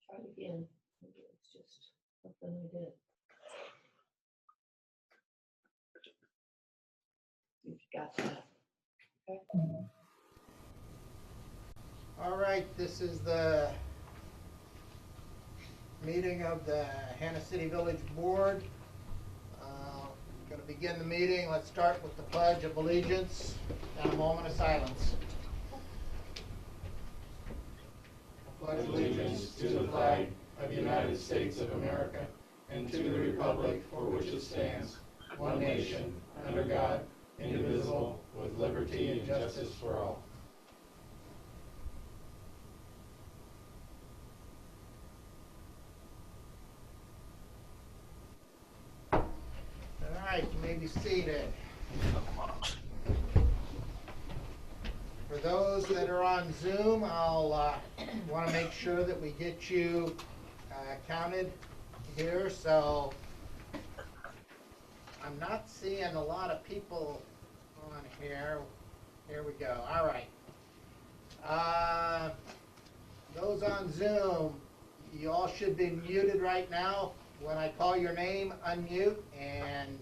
Try it again. Maybe it's just something we did. You've got that. Okay. All right, this is the meeting of the Hannah City Village Board. Going to begin the meeting. Let's start with the Pledge of Allegiance and a moment of silence. I pledge allegiance to the flag of the United States of America and to the republic for which it stands, one nation, under God, indivisible, with liberty and justice for all. All right, you may be seated. For those that are on Zoom, I'll want to make sure that we get you counted here. So I'm not seeing a lot of people on here. Here we go. All right. Those on Zoom, you all should be muted right now. When I call your name, unmute and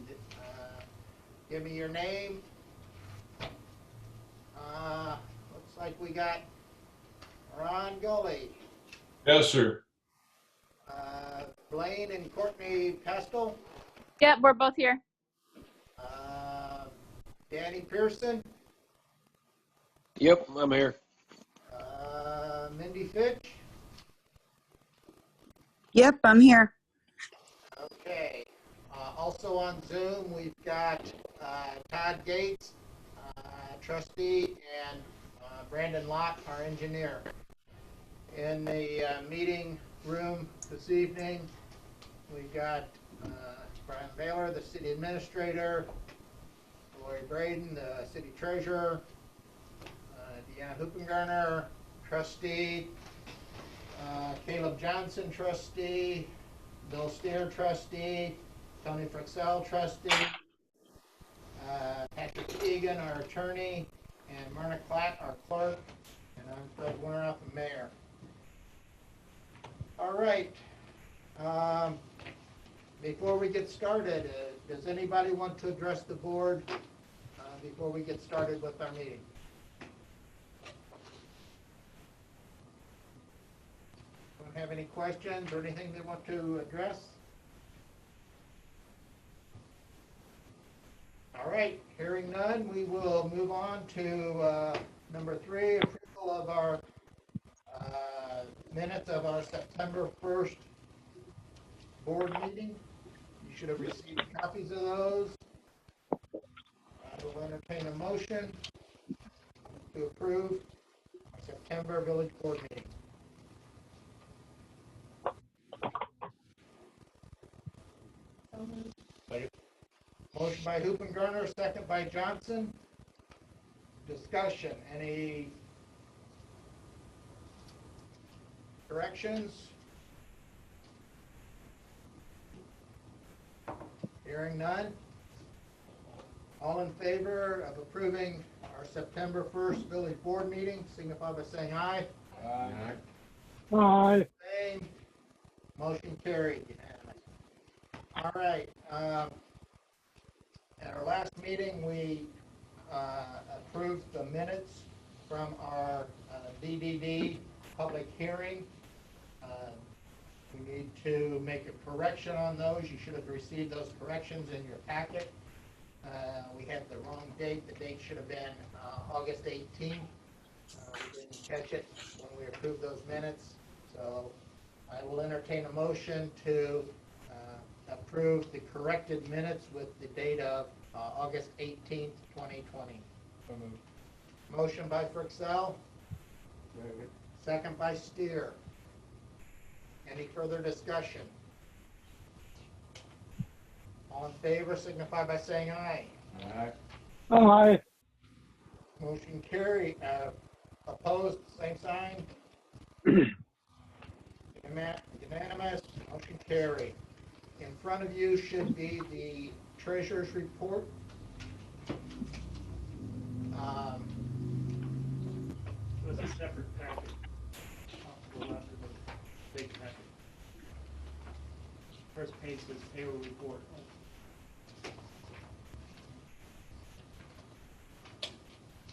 give me your name. Looks like we got Ron Gully. Yes, sir. Blaine and Courtney Pascal. Yep, we're both here. Danny Pearson. Yep, I'm here. Mindy Fitch. Yep, I'm here. Okay. Also on Zoom, we've got Todd Gates, trustee, and Brandon Lott, our engineer. In the meeting room this evening, we've got Brian Baylor, the city administrator, Lori Braden, the city treasurer, Deanna Huppengarner, trustee, Caleb Johnson, trustee, Bill Steer, trustee, Tony Frexell, trustee, Patrick Egan, our attorney, and Myrna Klatt, our clerk, and I'm Fred Winteroff, the mayor. All right. Before we get started, does anybody want to address the board before we get started with our meeting? Don't have any questions or anything they want to address? All right, hearing none, we will move on to number 3, approval of our minutes of our September 1st board meeting. You should have received copies of those. I will entertain a motion to approve our September village board meeting. Motion by Huppengarner, second by Johnson. Discussion. Any corrections? Hearing none. All in favor of approving our September 1st village board meeting, signify by saying aye. Aye. Aye. Same. Motion carried. Unanimous. All right. At our last meeting, we approved the minutes from our DDD public hearing. We need to make a correction on those. You should have received those corrections in your packet. We had the wrong date. The date should have been August 18th. We didn't catch it when we approved those minutes. So I will entertain a motion to approve the corrected minutes with the date of August 18th, 2020. Motion by Frexell. Second by Steer. Any further discussion? All in favor signify by saying aye. Aye. Aye. Motion carried. Opposed, same sign. Unanimous. Motion carried. In front of you should be the treasurer's report. It was a separate packet. We'll have to go big packet. First page says payroll report.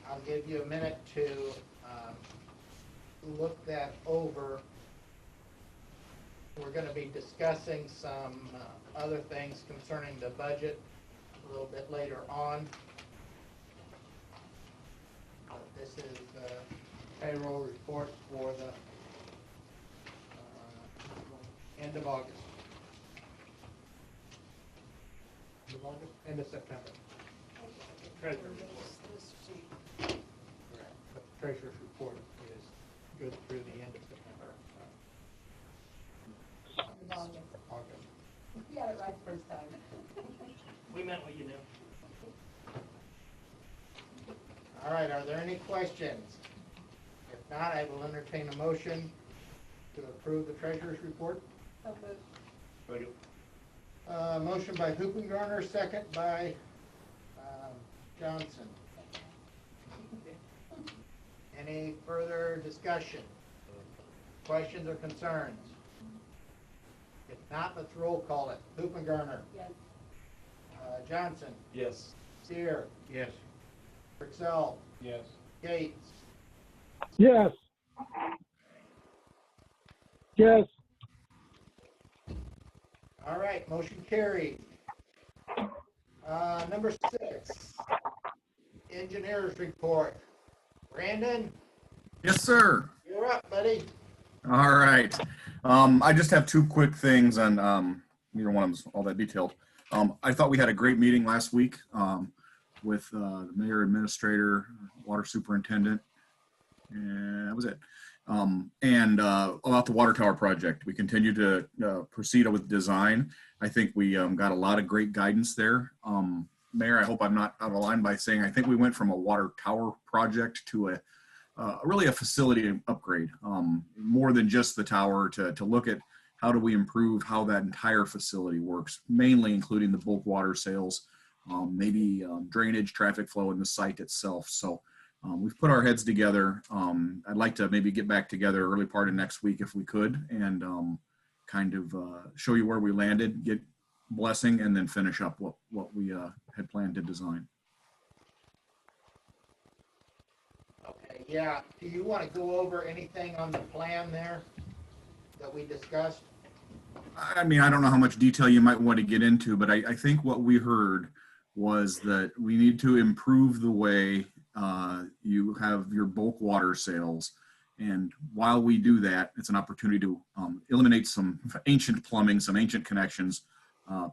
I'll give you a minute to look that over. We're going to be discussing some other things concerning the budget a little bit later on. This is the payroll report for the end of August. End of August? End of September. Treasurer. Correct. The treasurer's report is good through the end of September. August. You got it right the first time. We meant what you knew. All right, are there any questions? If not, I will entertain a motion to approve the treasurer's report. So moved. Motion by Hoopengarner, second by Johnson. Any further discussion? Questions or concerns? If not, let's roll call it. Hoopengarner, Yes. Johnson, Yes. Seer, Yes. Purcell, Yes. Gates. Yes. Yes. All right, motion carried. Number 6, engineers report. Brandon, Yes, sir. you're up, buddy. All right. I just have two quick things, and neither one of them's all that detailed. I thought we had a great meeting last week with the mayor, administrator, water superintendent, and that was it. And about the water tower project, we continue to proceed with design. I think we got a lot of great guidance there. Mayor, I hope I'm not out of line by saying I think we went from a water tower project to really a facility upgrade, more than just the tower, to look at how do we improve how that entire facility works, mainly including the bulk water sales, maybe drainage, traffic flow in the site itself. So we've put our heads together. I'd like to maybe get back together early part of next week if we could, and kind of show you where we landed, get blessing, and then finish up what we had planned to design. Okay, yeah. Do you want to go over anything on the plan there that we discussed? I mean, I don't know how much detail you might want to get into, but I think what we heard was that we need to improve the way you have your bulk water sales. And while we do that, it's an opportunity to eliminate some ancient plumbing, some ancient connections,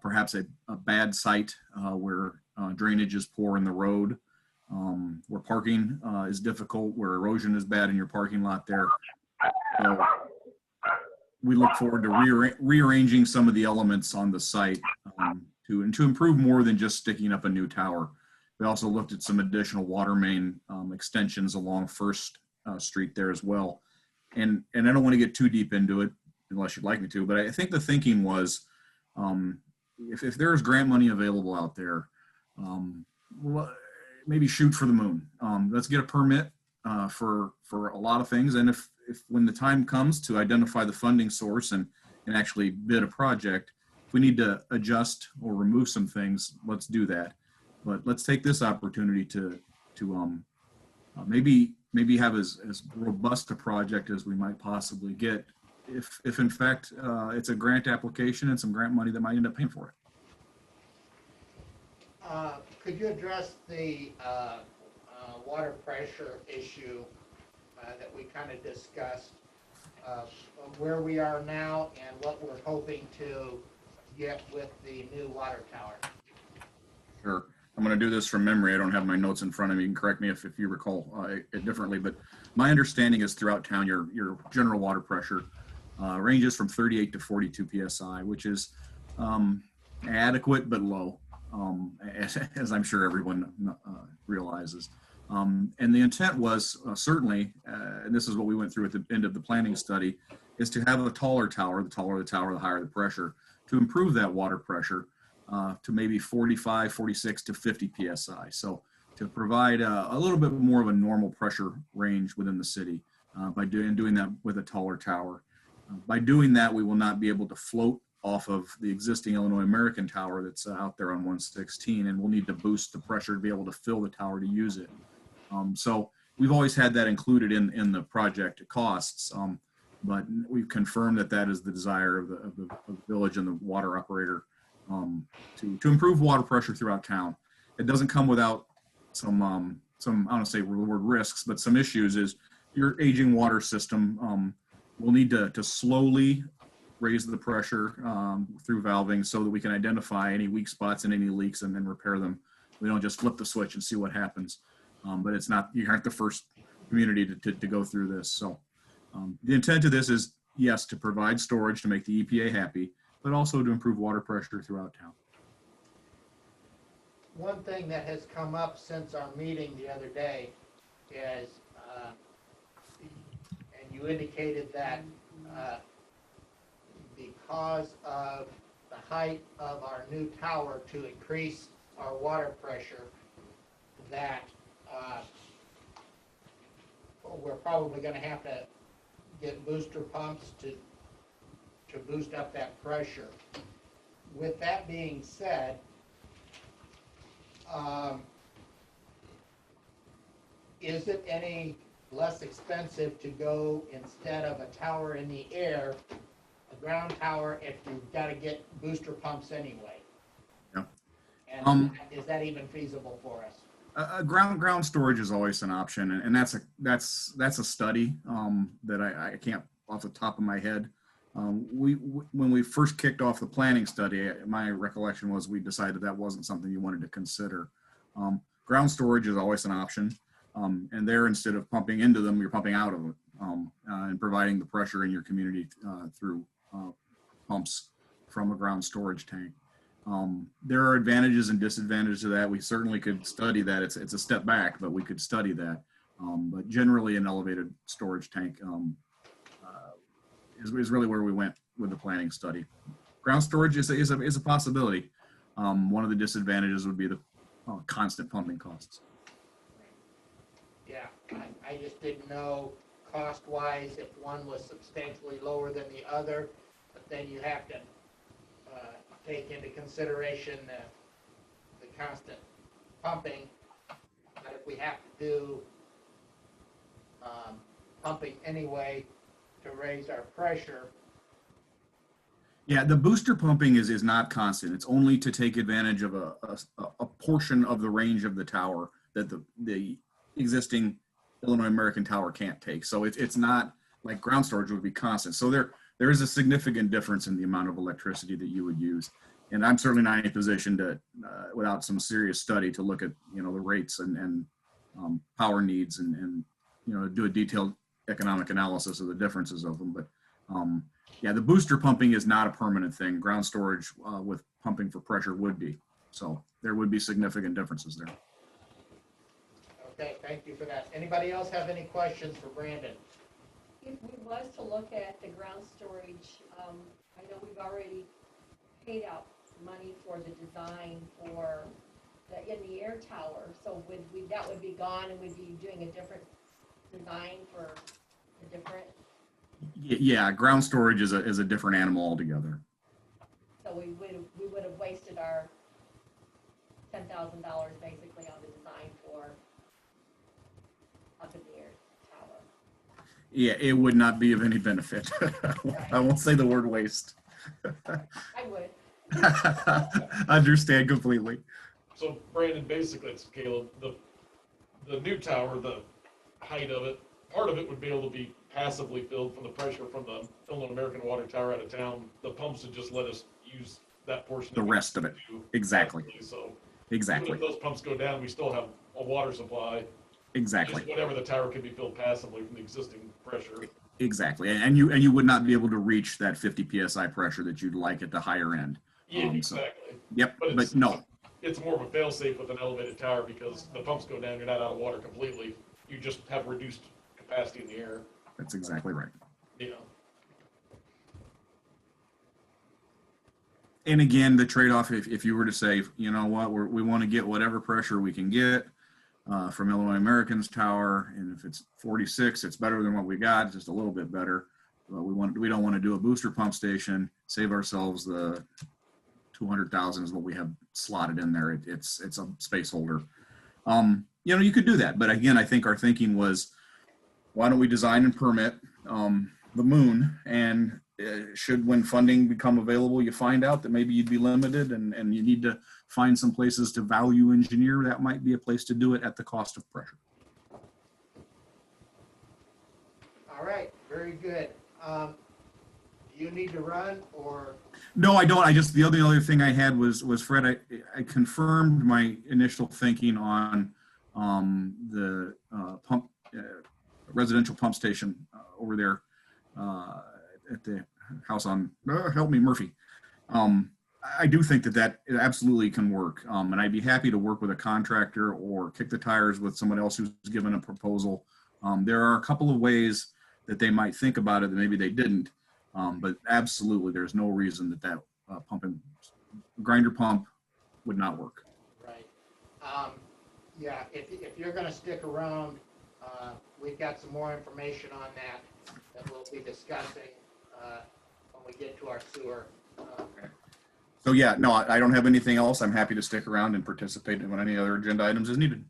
perhaps a bad site where drainage is poor in the road, where parking is difficult, where erosion is bad in your parking lot there. So we look forward to rearranging some of the elements on the site to improve more than just sticking up a new tower. We also looked at some additional water main extensions along First Street there as well. And I don't want to get too deep into it unless you'd like me to, but I think the thinking was if there's grant money available out there, maybe shoot for the moon. Let's get a permit for a lot of things. And if when the time comes to identify the funding source and actually bid a project, if we need to adjust or remove some things, let's do that. But let's take this opportunity to maybe have as robust a project as we might possibly get, if in fact it's a grant application and some grant money that might end up paying for it. Could you address the water pressure issue that we kind of discussed, where we are now and what we're hoping to get with the new water tower? Sure. I'm going to do this from memory. I don't have my notes in front of me. You can correct me if you recall it differently, but my understanding is throughout town, your general water pressure ranges from 38 to 42 PSI, which is adequate but low, as I'm sure everyone realizes. And the intent was certainly, and this is what we went through at the end of the planning study, is to have a taller tower. The taller the tower, the higher the pressure, to improve that water pressure to maybe 45, 46 to 50 PSI. So to provide a little bit more of a normal pressure range within the city by doing that with a taller tower. By doing that, we will not be able to float off of the existing Illinois American tower that's out there on 116, and we'll need to boost the pressure to be able to fill the tower to use it. So we've always had that included in the project costs, but we've confirmed that that is the desire of the village and the water operator to improve water pressure throughout town. It doesn't come without some I don't want to say the word risks, but some issues. Is your aging water system will need to slowly raise the pressure through valving so that we can identify any weak spots and any leaks and then repair them. We don't just flip the switch and see what happens. But it's not, you aren't the first community to go through this. So the intent of this is, yes, to provide storage to make the EPA happy, but also to improve water pressure throughout town. One thing that has come up since our meeting the other day is, and you indicated that because of the height of our new tower to increase our water pressure, that we're probably going to have to get booster pumps to boost up that pressure. With that being said, is it any less expensive to go, instead of a tower in the air, a ground tower, if you've got to get booster pumps anyway? Yeah. And is that even feasible for us? Ground storage is always an option, and that's a study that I can't off the top of my head. When we first kicked off the planning study, my recollection was we decided that wasn't something you wanted to consider. Ground storage is always an option, and there, instead of pumping into them, you're pumping out of them and providing the pressure in your community through pumps from a ground storage tank. There are advantages and disadvantages to that. We certainly could study that. It's a step back, but we could study that. But generally, an elevated storage tank is really where we went with the planning study. Ground storage is a possibility. One of the disadvantages would be the constant pumping costs. Yeah, I just didn't know cost-wise if one was substantially lower than the other, but then you have to take into consideration the constant pumping. But if we have to do pumping anyway to raise our pressure. Yeah, the booster pumping is not constant. It's only to take advantage of a portion of the range of the tower that the existing Illinois American tower can't take. So it's not like ground storage would be constant. So there is a significant difference in the amount of electricity that you would use. And I'm certainly not in a position to, without some serious study, to look at, the rates and power needs and do a detailed economic analysis of the differences of them. But yeah, the booster pumping is not a permanent thing. Ground storage with pumping for pressure would be. So there would be significant differences there. Okay, thank you for that. Anybody else have any questions for Brandon? If we was to look at the ground storage, I know we've already paid out money for the design for the in-the-air tower, so that would be gone, and we'd be doing a different design for a different. Yeah, ground storage is a different animal altogether. So we would have wasted our $10,000 basically on the design for up in the air tower. Yeah, it would not be of any benefit. I won't say the word waste. I would. Understand completely. So Brandon, basically, it's Caleb, the new tower, the height of it, part of it would be able to be passively filled from the pressure from the Illinois American water tower out of town. The pumps would just let us use that portion. The rest of it. Exactly. So Exactly. even if those pumps go down, we still have a water supply. Exactly. Just whatever the tower can be filled passively from the existing pressure. Exactly. And you would not be able to reach that 50 PSI pressure that you'd like at the higher end. Yeah, So, exactly. yep. But no. It's more of a fail-safe with an elevated tower because the pumps go down, you're not out of water completely. You just have reduced capacity in the air. That's exactly right. You know. And again, the trade-off, if you were to say, you know what, we want to get whatever pressure we can get from Illinois American's tower, and if it's 46, it's better than what we got, just a little bit better. we don't want to do a booster pump station, save ourselves the 200,000 is what we have slotted in there. It's a space holder. You could do that, but again, I think our thinking was, why don't we design and permit the moon, and when funding become available, you find out that maybe you'd be limited and you need to find some places to value engineer. That might be a place to do it at the cost of pressure. All right, very good. Do you need to run, or? No, I don't. The other thing I had was Fred, I confirmed my initial thinking on the residential pump station over there at the house on, help me, Murphy. I do think that it absolutely can work. And I'd be happy to work with a contractor or kick the tires with someone else who's given a proposal. There are a couple of ways that they might think about it that maybe they didn't. But absolutely, there's no reason that grinder pump would not work. Right. Yeah, if you're gonna stick around, we've got some more information on that we'll be discussing when we get to our sewer. So yeah, no, I don't have anything else. I'm happy to stick around and participate in any other agenda items as needed.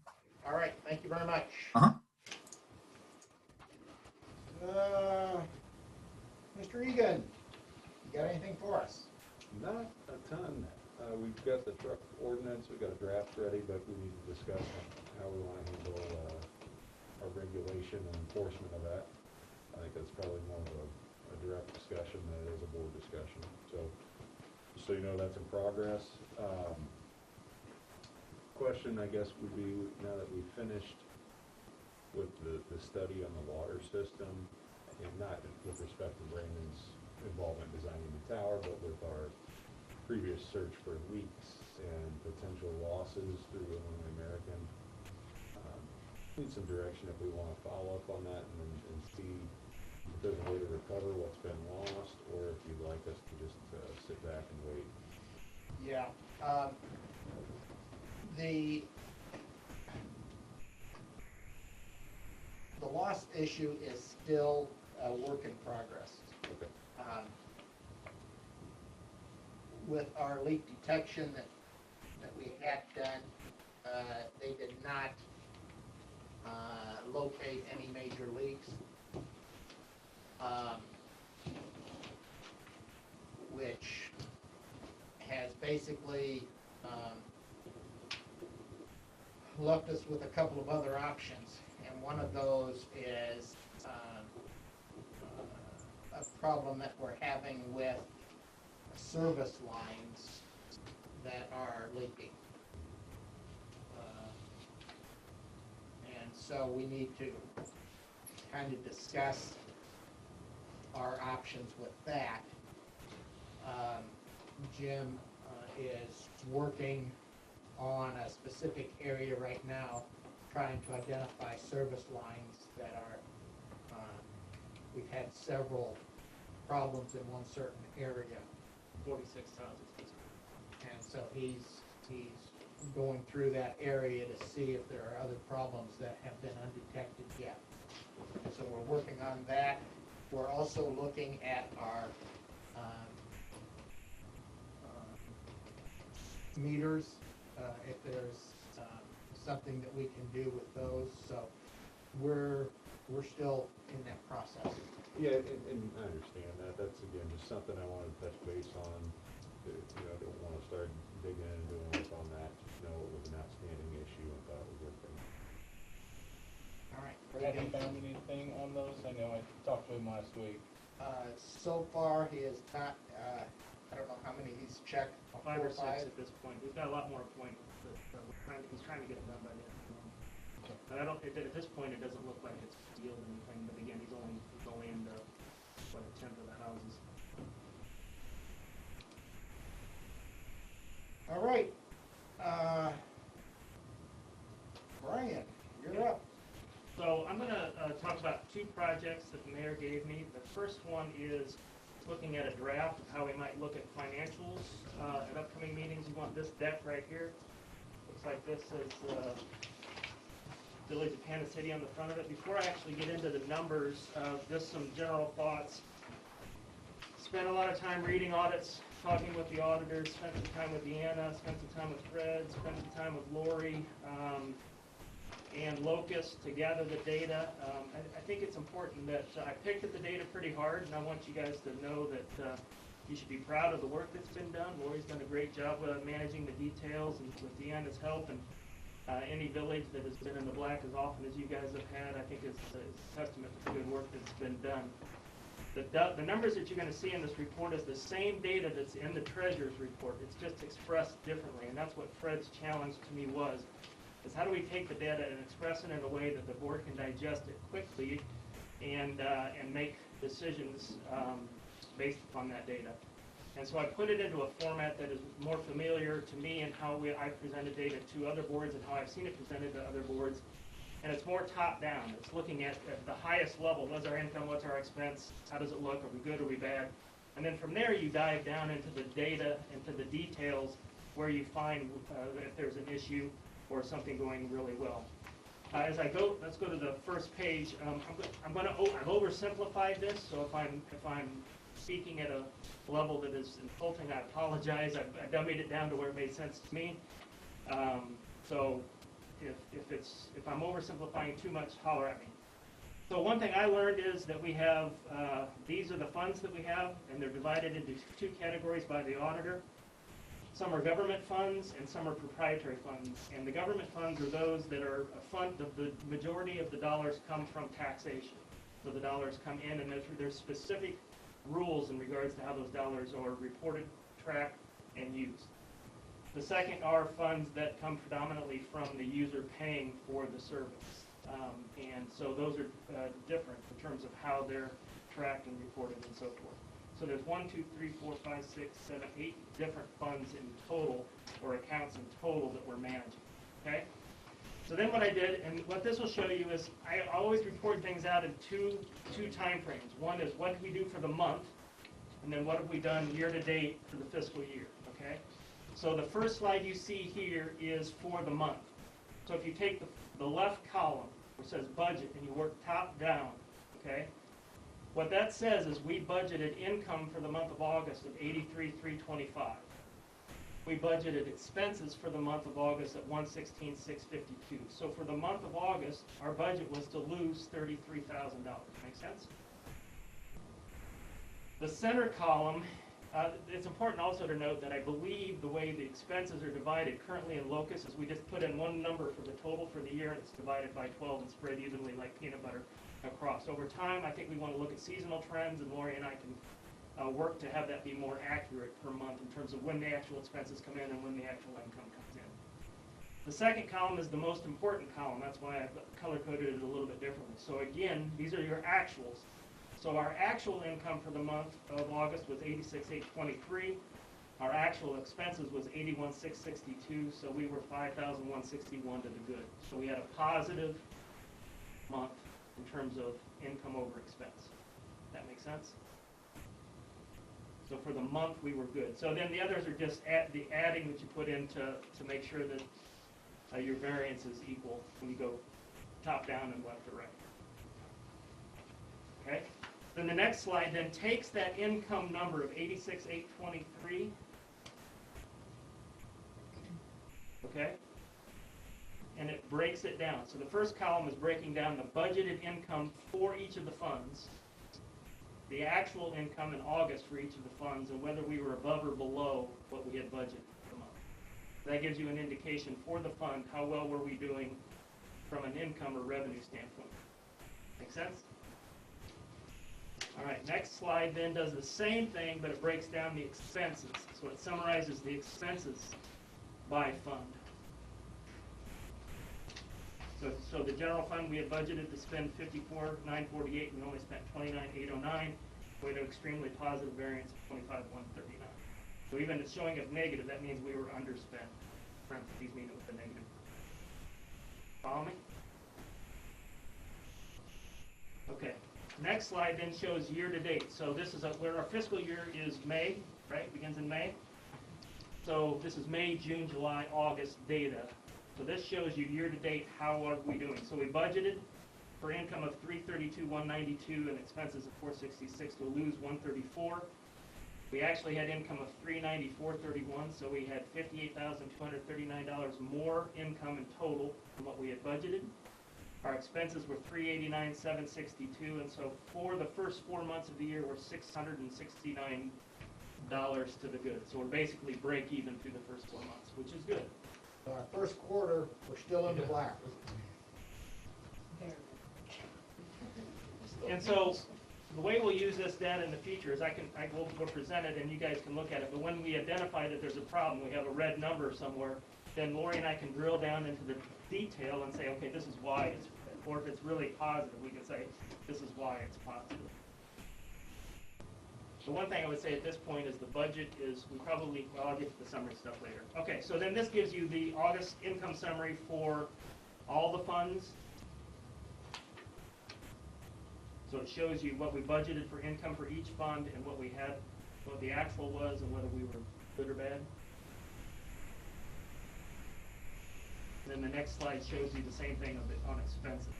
All right, thank you very much. Uh-huh. Mr. Egan, you got anything for us? Not a ton. We've got the truck ordinance, we've got a draft ready, but we need to discuss how we want to handle our regulation and enforcement of that. I think that's probably more of a direct discussion than it is a board discussion. So, just so you know, that's in progress. Question, I guess, would be, now that we've finished with the study on the water system, and not with respect to Brandon's involvement designing the tower, but with our previous search for leaks and potential losses through Illinois American. Need some direction if we want to follow up on that and see if there's a way to recover what's been lost, or if you'd like us to just sit back and wait. Yeah. The loss issue is still a work in progress. Okay. With our leak detection that we had done, they did not locate any major leaks, which has basically left us with a couple of other options, and one of those is a problem that we're having with service lines that are leaking. And so we need to kind of discuss our options with that. Jim is working on a specific area right now, trying to identify service lines that are, we've had several problems in one certain area. 46,000. And so he's going through that area to see if there are other problems that have been undetected yet. So we're working on that. We're also looking at our meters, if there's something that we can do with those. So we're still in that process. Yeah, and I understand that. That's, again, just something I wanted to touch base on. I don't want to start digging into it on that. Just know it was an outstanding issue and thought it was worth it. All right. Have you found anything on those? I know I talked to him last week. So far, he has not, I don't know how many he's checked. 5 or 6 5. at this point. We've got a lot more appointments, but he's trying to get it done by the end of the month. But at this point, it doesn't look like it's sealed anything, but again, he's only going into, what, a tenth of the houses. All right. Brian, you're up. So I'm going to talk about 2 projects that the mayor gave me. The first one is looking at a draft of how we might look at financials at upcoming meetings. You want this deck right here. Looks like this is Village of Kansas City on the front of it. Before I actually get into the numbers, just some general thoughts. spent a lot of time reading audits, talking with the auditors, spent some time with Deanna, spent some time with Fred, spent some time with Lori, and Locust to gather the data. I think it's important that I picked at the data pretty hard, and I want you guys to know that you should be proud of the work that's been done. Lori's done a great job managing the details, and with Deanna's help, and any village that has been in the black as often as you guys have had, I think it's a testament to the good work that's been done. The numbers that you're going to see in this report is the same data that's in the treasurer's report. It's just expressed differently, and that's what Fred's challenge to me was, is how do we take the data and express it in a way that the board can digest it quickly and make decisions based upon that data. And so I put it into a format that is more familiar to me and how I presented data to other boards and how I've seen it presented to other boards. And it's more top-down. It's looking at the highest level. What's our income? What's our expense? How does it look? Are we good? Are we bad? And then from there, you dive down into the data, into the details, where you find if there's an issue or something going really well. As I go, let's go to the first page. I've oversimplified this, so if I'm speaking at a level that is insulting, I apologize. I dummied it down to where it made sense to me. So if I'm oversimplifying too much, holler at me. So one thing I learned is that we have, these are the funds that we have, and they're divided into two categories by the auditor. Some are government funds and some are proprietary funds. And the government funds are those that are a fund, the majority of the dollars come from taxation. So the dollars come in, and there's specific rules in regards to how those dollars are reported, tracked, and used. The second are funds that come predominantly from the user paying for the service. And so those are different in terms of how they're tracked and reported and so forth. So there's 1, 2, 3, 4, 5, 6, 7, 8 different funds in total, or accounts in total, that we're managing, okay? So then what I did, and what this will show you is, I always report things out in two time frames. One is what did we do for the month, and then what have we done year to date for the fiscal year, okay? So the first slide you see here is for the month. So if you take the left column, which says budget, and you work top down, okay? What that says is we budgeted income for the month of August of $83,325. We budgeted expenses for the month of August at $116,652. So for the month of August, our budget was to lose $33,000. Make sense? The center column, it's important also to note that I believe the way the expenses are divided currently in Locus is we just put in one number for the total for the year, and it's divided by 12 and spread evenly like peanut butter across. Over time, I think we want to look at seasonal trends, and Lori and I can work to have that be more accurate per month in terms of when the actual expenses come in and when the actual income comes in. The second column is the most important column. That's why I've color-coded it a little bit differently. So again, these are your actuals. So our actual income for the month of August was $86,823. Our actual expenses was $81,662. So we were $5,161 to the good. So we had a positive month in terms of income over expense. That makes sense? So for the month, we were good. So then the others are just the adding that you put in to make sure that your variance is equal when you go top down and left to right. Okay? Then the next slide then takes that income number of $86,823. Okay? And it breaks it down. So the first column is breaking down the budgeted income for each of the funds, the actual income in August for each of the funds, and whether we were above or below what we had budgeted for the month. That gives you an indication for the fund, how well were we doing from an income or revenue standpoint. Make sense? All right, next slide then does the same thing, but it breaks down the expenses. So it summarizes the expenses by fund. So the general fund, we had budgeted to spend $54,948, and we only spent $29,809. We had an extremely positive variance of $25,139. So even it's showing up negative, that means we were underspent. Parentheses mean it was a negative. Follow me? Okay. Next slide then shows year to date. So this is where our fiscal year is May, right? It begins in May. So this is May, June, July, August data. So this shows you year to date, how are we doing? So we budgeted for income of $332,192 and expenses of $466. We'll lose $134. We actually had income of $394.31, so we had $58,239 more income in total than what we had budgeted. Our expenses were $389,762, and so for the first 4 months of the year, we're $669 to the good. So we're basically break even through the first 4 months, which is good. Our first quarter, we're still in the black. And so the way we'll use this data in the future is we'll present it and you guys can look at it. But when we identify that there's a problem, we have a red number somewhere, then Lori and I can drill down into the detail and say, okay, this is why it's, or if it's really positive, we can say, this is why it's positive. The one thing I would say at this point is the budget is, I'll get to the summary stuff later. Okay, so then this gives you the August income summary for all the funds. So it shows you what we budgeted for income for each fund and what we had, what the actual was and whether we were good or bad. Then the next slide shows you the same thing on expenses.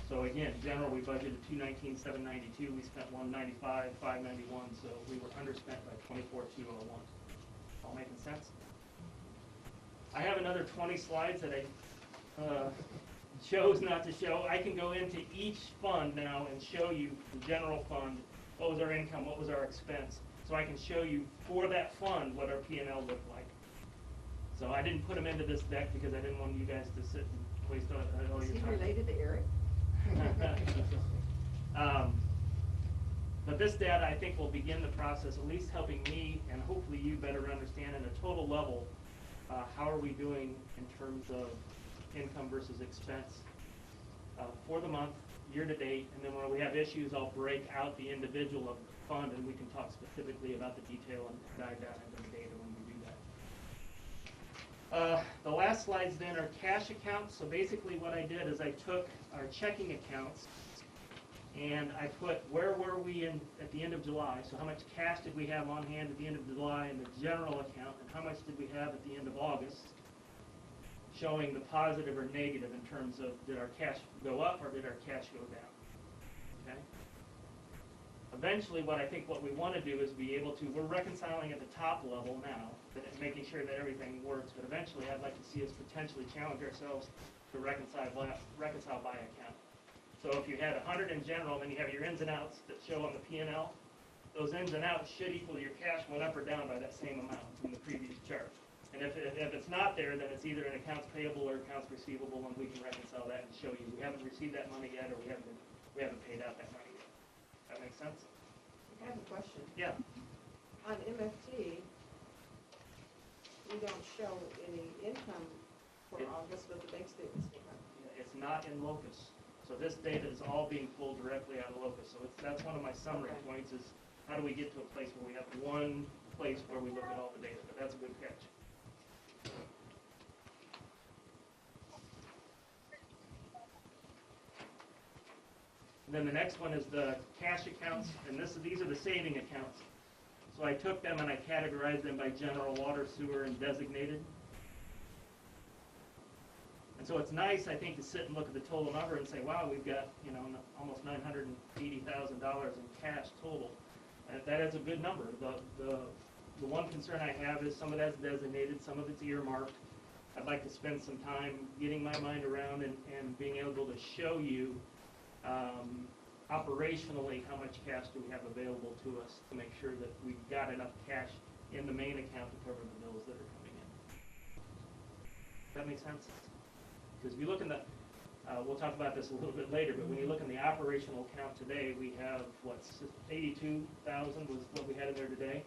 So again, general, we budgeted $219,792. We spent $195,591. So we were underspent by $24,201. All making sense? I have another 20 slides that I chose not to show. I can go into each fund now and show you the general fund. What was our income? What was our expense? So I can show you for that fund what our P&L looked like. So I didn't put them into this deck because I didn't want you guys to sit and waste all your time. Is he related to Eric? But this data, I think, will begin the process, at least helping me and hopefully you better understand at a total level, how are we doing in terms of income versus expense for the month, year to date, and then when we have issues, I'll break out the individual of the fund and we can talk specifically about the detail and dive down into the data when we do that. The last slides then are cash accounts. So basically what I did is I took our checking accounts and I put where were we at the end of July. So how much cash did we have on hand at the end of July in the general account, and how much did we have at the end of August, showing the positive or negative in terms of did our cash go up or did our cash go down. Okay. Eventually, what we want to do is be able to, we're reconciling at the top level now, making sure that everything works, but eventually I'd like to see us potentially challenge ourselves to reconcile by account. So if you had 100 in general, then you have your ins and outs that show on the P&L. Those ins and outs should equal your cash went up or down by that same amount from the previous chart. And if it's not there, then it's either an accounts payable or accounts receivable, and we can reconcile that and show you we haven't received that money yet, or we haven't paid out that money yet. That makes sense? I have a question. Yeah. On MFT, we don't show any income for August, but the bank statements will have. It's not in Locus. So this data is all being pulled directly out of Locus. So that's one of my summary points is how do we get to a place where we have one place where we look at all the data? But that's a good catch. And then the next one is the cash accounts, and these are the saving accounts. So I took them and I categorized them by general, water, sewer, and designated. And so it's nice, I think, to sit and look at the total number and say, wow, we've got, almost $980,000 in cash total. And that is a good number. The one concern I have is some of that's designated, some of it's earmarked. I'd like to spend some time getting my mind around and being able to show you operationally how much cash do we have available to us to make sure that we've got enough cash in the main account to cover the bills that are coming in. Does that make sense? Because if you look in the, we'll talk about this a little bit later, but when you look in the operational account today, we have, 82,000 was what we had in there today.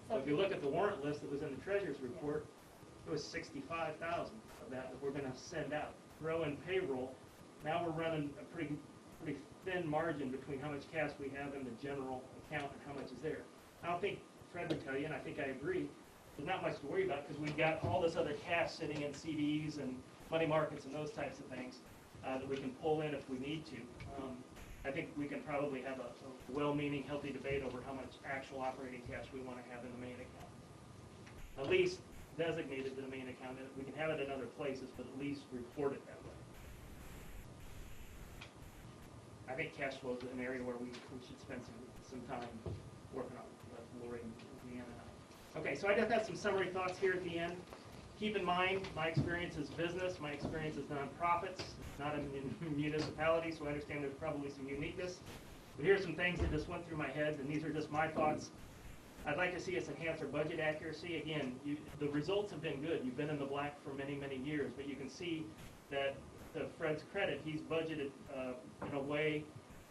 So if you look at the warrant list that was in the treasurer's report, it was 65,000 of that we're going to send out. Throw in payroll, now we're running a pretty thin margin between how much cash we have in the general account and how much is there. I don't think Fred would tell you, and I think I agree, there's not much to worry about because we've got all this other cash sitting in CDs and money markets and those types of things that we can pull in if we need to. I think we can probably have a well-meaning, healthy debate over how much actual operating cash we want to have in the main account. At least designated to the main account. We can have it in other places, but at least report it that way. I think cash flow is an area where we should spend some time working on it. But Lori and Deanna and I. Okay, so I just have some summary thoughts here at the end. Keep in mind, my experience is business, my experience is nonprofits, not in municipalities, so I understand there's probably some uniqueness. But here's some things that just went through my head, and these are just my thoughts. I'd like to see us enhance our budget accuracy. Again, the results have been good. You've been in the black for many, many years, but you can see that, to Fred's credit, he's budgeted in a way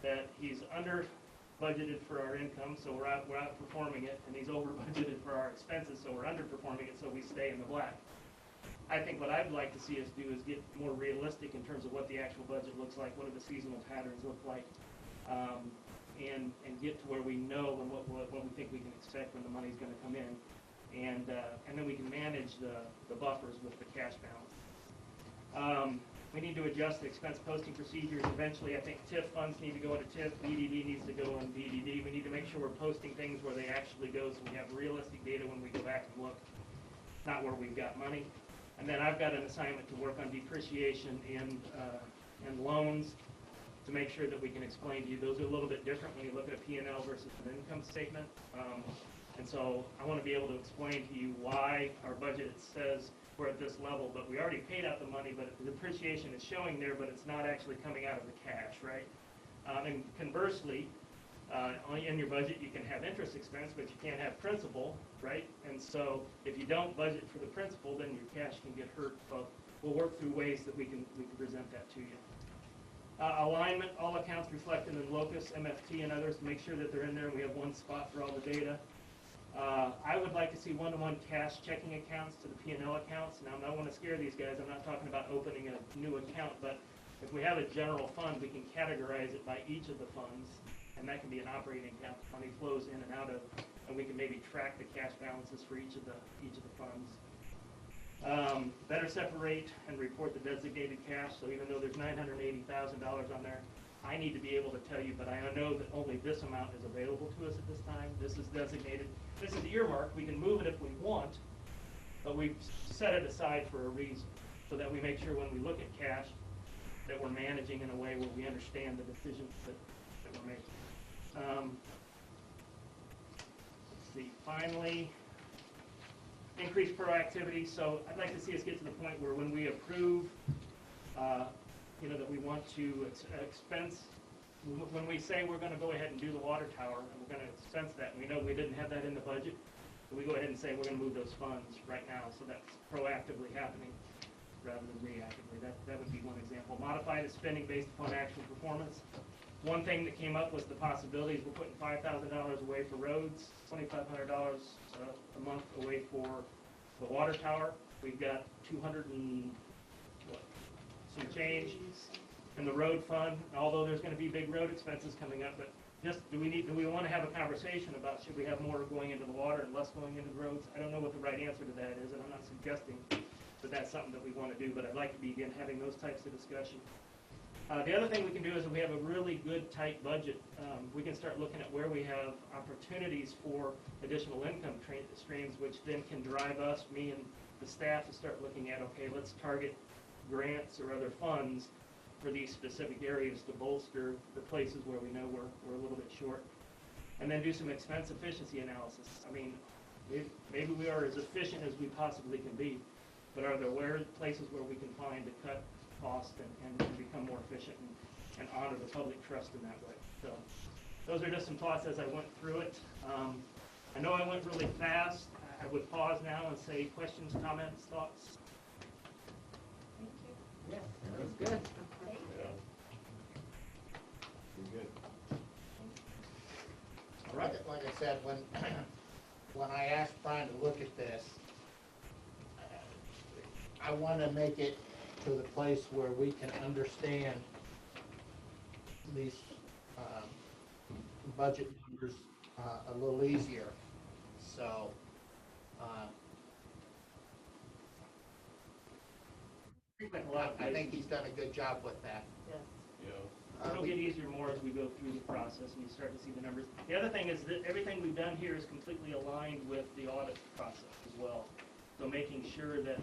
that he's under budgeted for our income, so we're outperforming it, and he's over budgeted for our expenses, so we're underperforming it, so we stay in the black. I think what I'd like to see us do is get more realistic in terms of what the actual budget looks like, what do the seasonal patterns look like, and get to where we know and what we think we can expect when the money's going to come in, and then we can manage the buffers with the cash balance. We need to adjust the expense posting procedures. Eventually, I think TIF funds need to go into TIF, BDD needs to go in BDD. We need to make sure we're posting things where they actually go, so we have realistic data when we go back and look, not where we've got money. And then I've got an assignment to work on depreciation and loans to make sure that we can explain to you. Those are a little bit different when you look at a P&L versus an income statement. And so I want to be able to explain to you why our budget says we're at this level, but we already paid out the money, but the depreciation is showing there, but it's not actually coming out of the cash, right? And conversely, in your budget, you can have interest expense, but you can't have principal, right? And so if you don't budget for the principal, then your cash can get hurt. So we'll work through ways that we can present that to you. Alignment, all accounts reflected in Locus, MFT, and others, make sure that they're in there and we have one spot for all the data. I would like to see one-to-one cash checking accounts to the P&L accounts. Now, I don't want to scare these guys. I'm not talking about opening a new account, but if we have a general fund, we can categorize it by each of the funds, and that can be an operating account. Money flows in and out of, and we can maybe track the cash balances for each of the funds. Better separate and report the designated cash. So even though there's $980,000 on there, I need to be able to tell you, but I know that only this amount is available to us at this time. This is designated. This is earmarked. We can move it if we want, but we've set it aside for a reason, so that we make sure when we look at cash that we're managing in a way where we understand the decisions that we're making. Let's see. Finally, increased proactivity. So I'd like to see us get to the point where when we approve, that we want to expense, when we say we're going to go ahead and do the water tower, and we're going to expense that, and we know we didn't have that in the budget, so we go ahead and say we're going to move those funds right now, so that's proactively happening rather than reactively. That would be one example. Modify the spending based upon actual performance. One thing that came up was the possibilities. We're putting $5,000 away for roads, $2,500 a month away for the water tower. We've got 200 and some change in the road fund, although there's going to be big road expenses coming up. But just do we want to have a conversation about should we have more going into the water and less going into the roads? I don't know what the right answer to that is, and I'm not suggesting that that's something that we want to do, but I'd like to begin having those types of discussions. The other thing we can do is if we have a really good, tight budget, we can start looking at where we have opportunities for additional income streams, which then can drive us, me and the staff, to start looking at, okay, let's target grants or other funds for these specific areas to bolster the places where we know we're a little bit short. And then do some expense efficiency analysis. I mean, maybe we are as efficient as we possibly can be, but are there places where we can find to cut cost and become more efficient and honor the public trust in that way? So those are just some thoughts as I went through it. I know I went really fast. I would pause now and say questions, comments, thoughts. Thank you. Yes, that was good. Thank you. All right. Like I said, when I asked Brian to look at this, I want to make it to the place where we can understand these budget numbers a little easier. So, I think he's done a good job with that. Yes. It'll get easier more as we go through the process and you start to see the numbers. The other thing is that everything we've done here is completely aligned with the audit process as well. So making sure that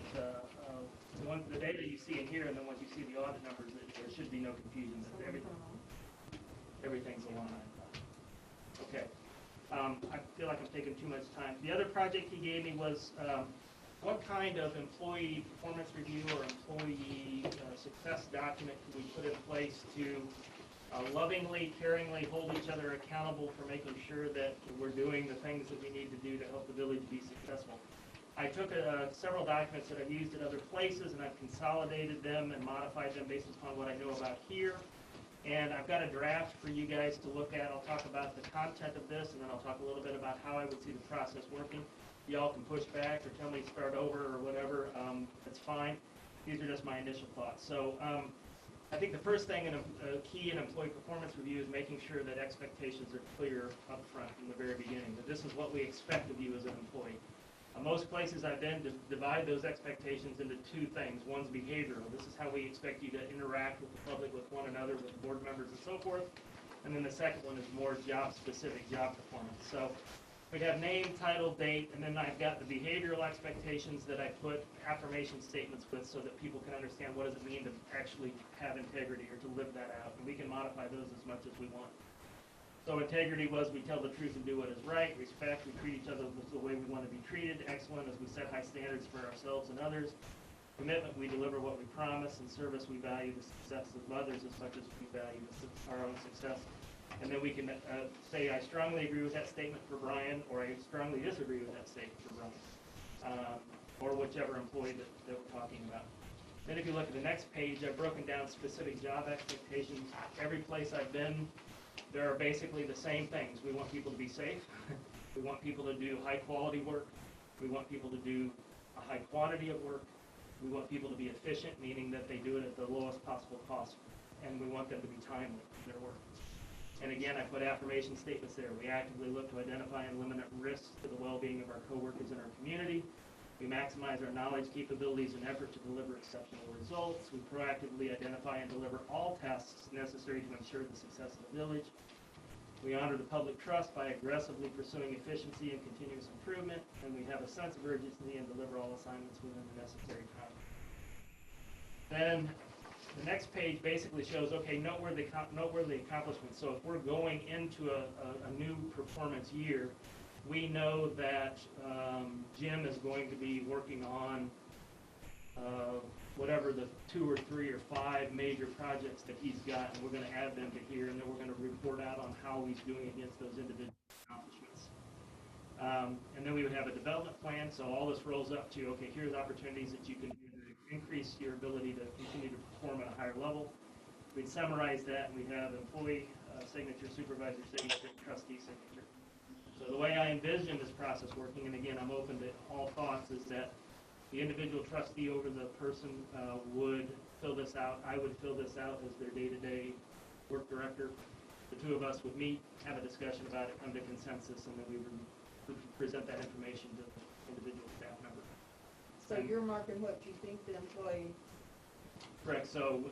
the data you see in here and then once you see the audit numbers, there should be no confusion that everything's aligned. Okay. I feel like I'm taking too much time. The other project he gave me was, what kind of employee performance review or employee success document can we put in place to lovingly, caringly hold each other accountable for making sure that we're doing the things that we need to do to help the village be successful. I took several documents that I've used in other places, and I've consolidated them and modified them based upon what I know about here. And I've got a draft for you guys to look at. I'll talk about the content of this, and then I'll talk a little bit about how I would see the process working. Y'all can push back or tell me to start over or whatever. That's fine. These are just my initial thoughts. So I think the first thing in a key in employee performance review is making sure that expectations are clear up front from the very beginning, that this is what we expect of you as an employee. Most places I've been divide those expectations into two things. One's behavioral. This is how we expect you to interact with the public, with one another, with board members, and so forth. And then the second one is more job-specific, job performance. So we have name, title, date, and then I've got the behavioral expectations that I put affirmation statements with so that people can understand what does it mean to actually have integrity or to live that out. And we can modify those as much as we want. So integrity was we tell the truth and do what is right. Respect, we treat each other the way we want to be treated. Excellent, as we set high standards for ourselves and others. Commitment, we deliver what we promise. And service, we value the success of others as much as we value our own success. And then we can say, I strongly agree with that statement for Brian, or I strongly disagree with that statement for Brian, or whichever employee that we're talking about. Then if you look at the next page, I've broken down specific job expectations. Every place I've been, there are basically the same things. We want people to be safe. We want people to do high quality work. We want people to do a high quantity of work. We want people to be efficient, meaning that they do it at the lowest possible cost. And we want them to be timely in their work. And again, I put affirmation statements there. We actively look to identify and eliminate risks to the well-being of our coworkers and our community. We maximize our knowledge, capabilities, and effort to deliver exceptional results. We proactively identify and deliver all tasks necessary to ensure the success of the village. We honor the public trust by aggressively pursuing efficiency and continuous improvement, and we have a sense of urgency and deliver all assignments within the necessary time. Then the next page basically shows, okay, noteworthy accomplishments. So if we're going into a new performance year, we know that Jim is going to be working on whatever the 2 or 3 or 5 major projects that he's got, and we're going to add them to here, and then we're going to report out on how he's doing against those individual accomplishments. And then we would have a development plan, so all this rolls up to, okay, here's opportunities that you can do to increase your ability to continue to perform at a higher level. We'd summarize that, and we'd have employee signature, supervisor signature, trustee signature. So the way I envision this process working, and again, I'm open to all thoughts, is that the individual trustee over the person would fill this out. I would fill this out as their day-to-day work director. The two of us would meet, have a discussion about it, come to consensus, and then we would present that information to the individual staff member. So you're marking what you think the employee. Correct. So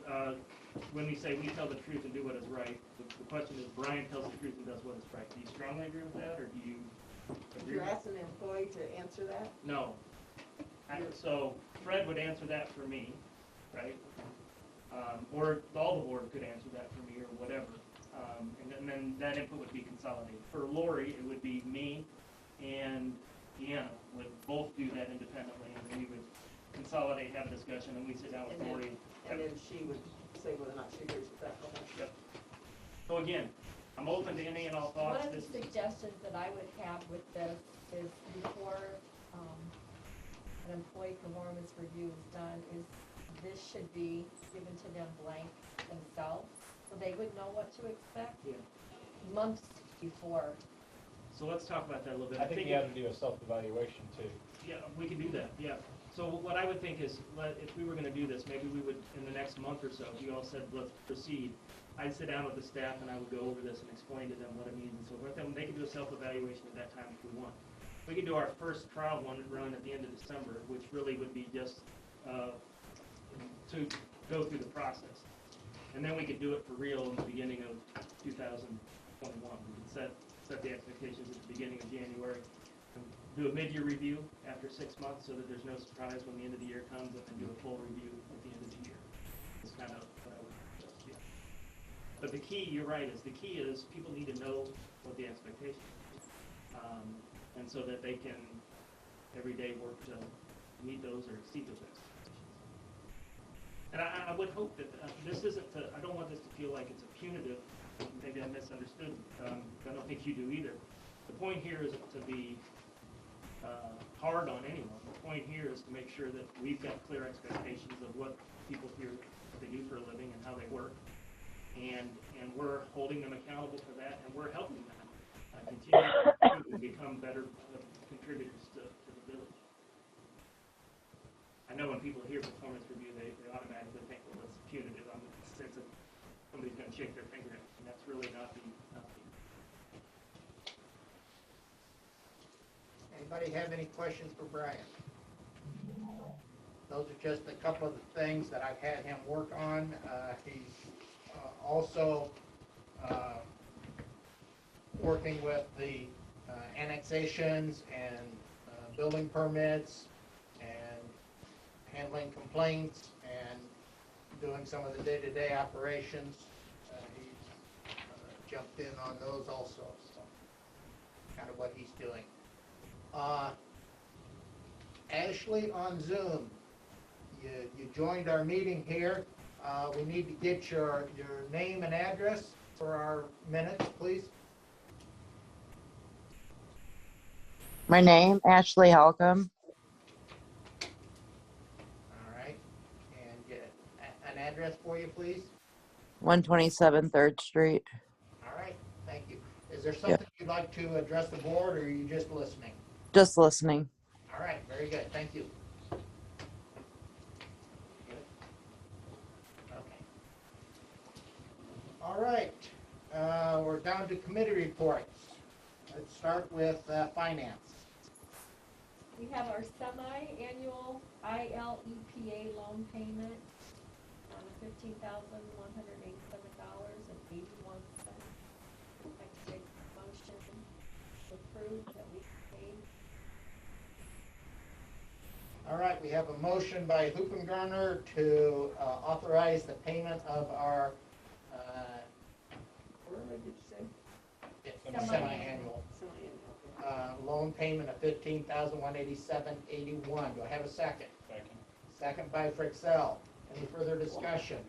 when we say we tell the truth and do what is right, the question is Brian tells the truth and does what is right. Do you strongly agree with that, or do you agree? You're asking the employee to answer that? No. So Fred would answer that for me, right? Or all the board could answer that for me, or whatever. And then that input would be consolidated. For Lori, it would be me and Deanna would both do that independently, and then we would consolidate, have a discussion, and we sit down with Lori. And then she would say whether or not she agrees with that. Okay. Yep. So again, I'm open to any and all thoughts. One of the suggestions that I would have with this is before an employee performance review is done, is this should be given to them blank themselves, so they would know what to expect Yeah. months before. So let's talk about that a little bit. I think you have to do a self-evaluation too. Yeah, we can do that, yeah. So what I would think is, if we were gonna do this, maybe we would, in the next month or so, if you all said, let's proceed, I'd sit down with the staff and I would go over this and explain to them what it means and so forth. Then they can do a self-evaluation at that time if we want. We can do our first trial run at the end of December, which really would be just to go through the process. And then we could do it for real in the beginning of 2021. We could set the expectations at the beginning of January. Do a mid-year review after 6 months so that there's no surprise when the end of the year comes, and then do a full review at the end of the year. It's kind of what I would suggest, yeah. But the key, you're right, is the key is people need to know what the expectation is. and so that they can every day work to meet those or exceed those expectations. And I would hope that this isn't I don't want this to feel like it's a punitive, maybe I misunderstood, I don't think you do either. The point here isn't to be hard on anyone. The point here is to make sure that we've got clear expectations of what people here, what they do for a living and how they work. And we're holding them accountable for that, and we're helping them continue to become better contributors to the village. I know when people hear performance review, they automatically think, well, that's punitive. I'm in the sense of somebody's going to shake their finger at me, and that's really not the. Anybody have any questions for Brian? Those are just a couple of the things that I've had him work on. He's also working with the annexations and building permits and handling complaints and doing some of the day-to-day operations. He's jumped in on those also, so kind of what he's doing. Ashley on Zoom, you joined our meeting here. We need to get your name and address for our minutes, please. My name, Ashley Halcomb, All right, and get an address for you, please. 127 3rd Street. All right, thank you. Is there something you'd like to address the board, or are you just listening? Just listening. All right, very good, thank you. Okay. All right, we're down to committee reports. Let's start with finance. We have our semi-annual ILEPA loan payment on $15,187.81. I'd like to make a motion to approve that we paid. All right, we have a motion by Hoopengarner to authorize the payment of our What did you say? semi-annual loan payment of $15,187.81. Do I have a second? Second. Second by Frixell. Any further discussion?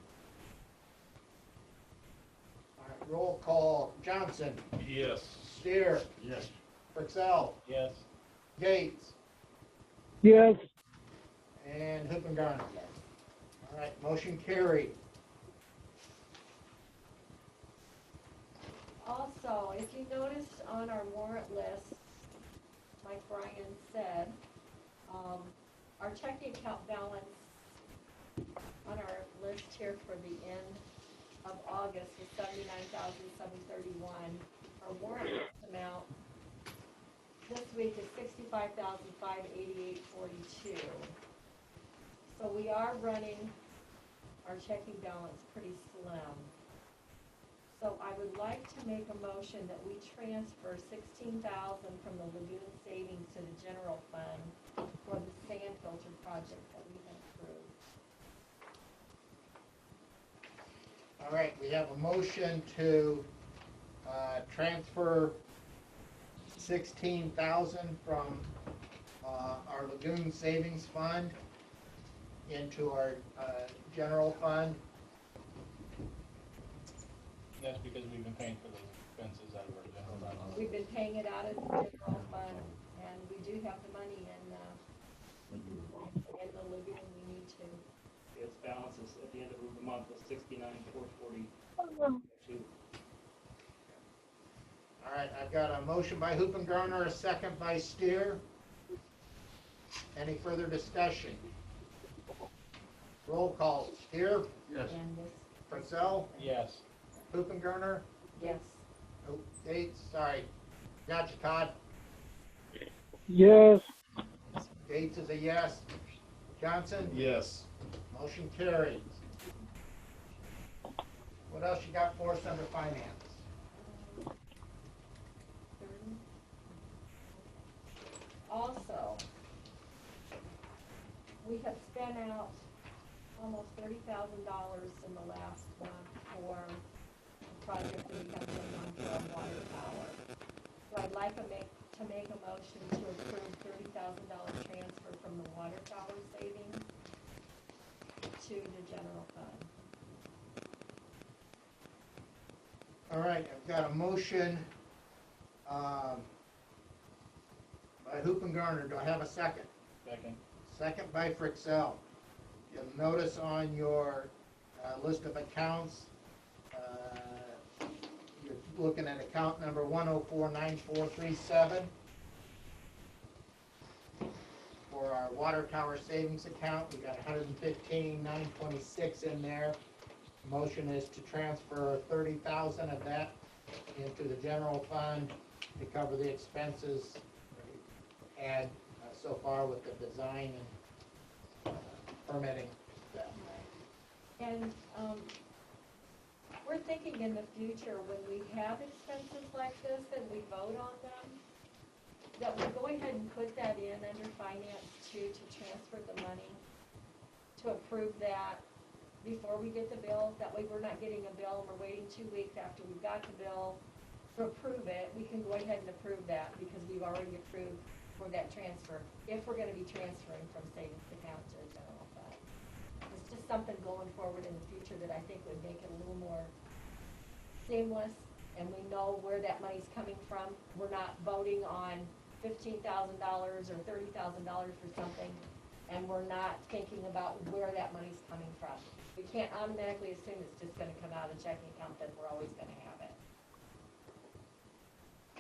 All right, roll call. Johnson. Yes. Steer. Yes. Frixell. Yes. Gates. yes, And Hoopengarner. All right, motion carried. Also, if you noticed on our warrant list, like Brian said, our checking account balance on our list here for the end of August was $79,731. Our warrant list amount this week is $65,588.42. So we are running our checking balance pretty slim. So I would like to make a motion that we transfer $16,000 from the lagoon savings to the general fund for the sand filter project that we have approved. All right, we have a motion to transfer $16,000 from our lagoon savings fund into our general fund. That's because we've been paying for those expenses out of our general fund. We've been paying it out of the general fund, and we do have the money in the lagoon we need to. Its balance is at the end of the month was $69,442. All right, I've got a motion by Hoopengarner, a second by Steer. Any further discussion? Roll call. Steer. Yes. And this, Purcell. Yes. Hoopengarner. yes. Oh, Gates, sorry. Gotcha, Todd. yes, Gates is a yes. Johnson? Yes. Motion carries. What else you got for us under finance? Also, we have spent out almost $30,000 in the last month for a project that we have going on for our water tower. So I'd like to to make a motion to approve $30,000 transfer from the water tower savings to the general fund. All right, I've got a motion by Hoop and Garner. Do I have a second? Second. Second by Frixell. You'll notice on your list of accounts, you're looking at account number 1049437 for our water tower savings account. We got 115,926 in there. Motion is to transfer 30,000 of that into the general fund to cover the expenses had so far with the design and permitting stuff. And we're thinking in the future, when we have expenses like this and we vote on them, that we go ahead and put that in under finance too, to transfer the money, to approve that before we get the bill. That way we're not getting a bill and we're waiting 2 weeks after we've got the bill to approve it. We can go ahead and approve that because we've already approved for that transfer, if we're gonna be transferring from savings account to the general fund. It's just something going forward in the future that I think would make it a little more seamless, and we know where that money's coming from. We're not voting on $15,000 or $30,000 for something, and we're not thinking about where that money's coming from. We can't automatically assume it's just gonna come out of the checking account, that we're always gonna have it.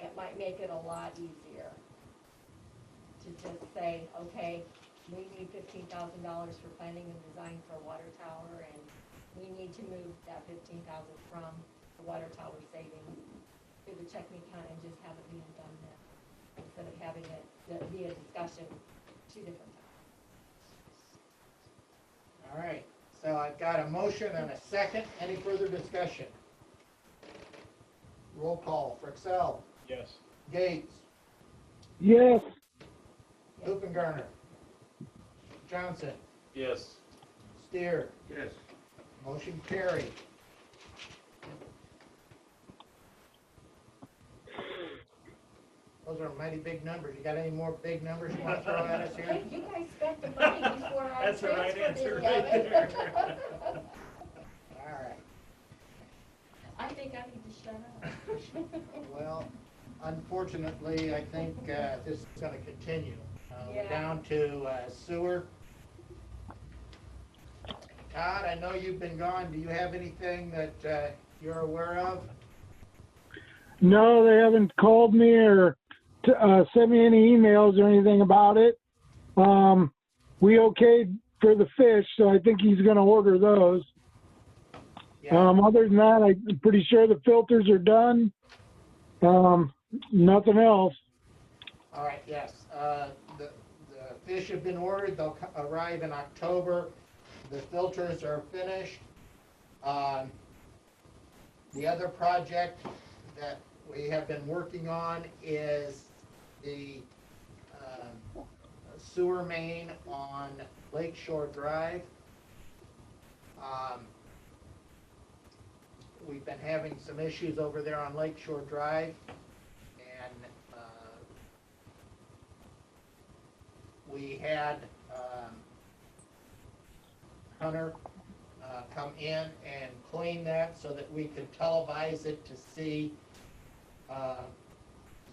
It might make it a lot easier to just say, okay, we need $15,000 for planning and design for a water tower, and we need to move that $15,000 from the water tower savings to the checking account and just have it being done then, instead of having it be a discussion 2 different times. All right, so I've got a motion and a second. Any further discussion? Roll call. Frixell. Yes. Gates. yes, Hoop and Garner. Johnson. Yes. Steer. Yes. Motion carried. Those are mighty big numbers. You got any more big numbers you want to throw at us here? Hey, you guys spent the money before I That's the right transferred answer any of right it. there. All right. I think I need to shut up. Well, unfortunately, I think this is going to continue. We're Yeah. down to sewer. Todd, I know you've been gone. Do you have anything that you're aware of? no, they haven't called me or sent me any emails or anything about it. We okayed for the fish, so I think he's gonna order those. Yeah. Other than that, I'm pretty sure the filters are done. Nothing else. All right, yes. The fish have been ordered. They'll arrive in October. The filters are finished. The other project that we have been working on is the sewer main on Lakeshore Drive. We've been having some issues over there on Lakeshore Drive, and we had Hunter come in and clean that so that we could televise it to see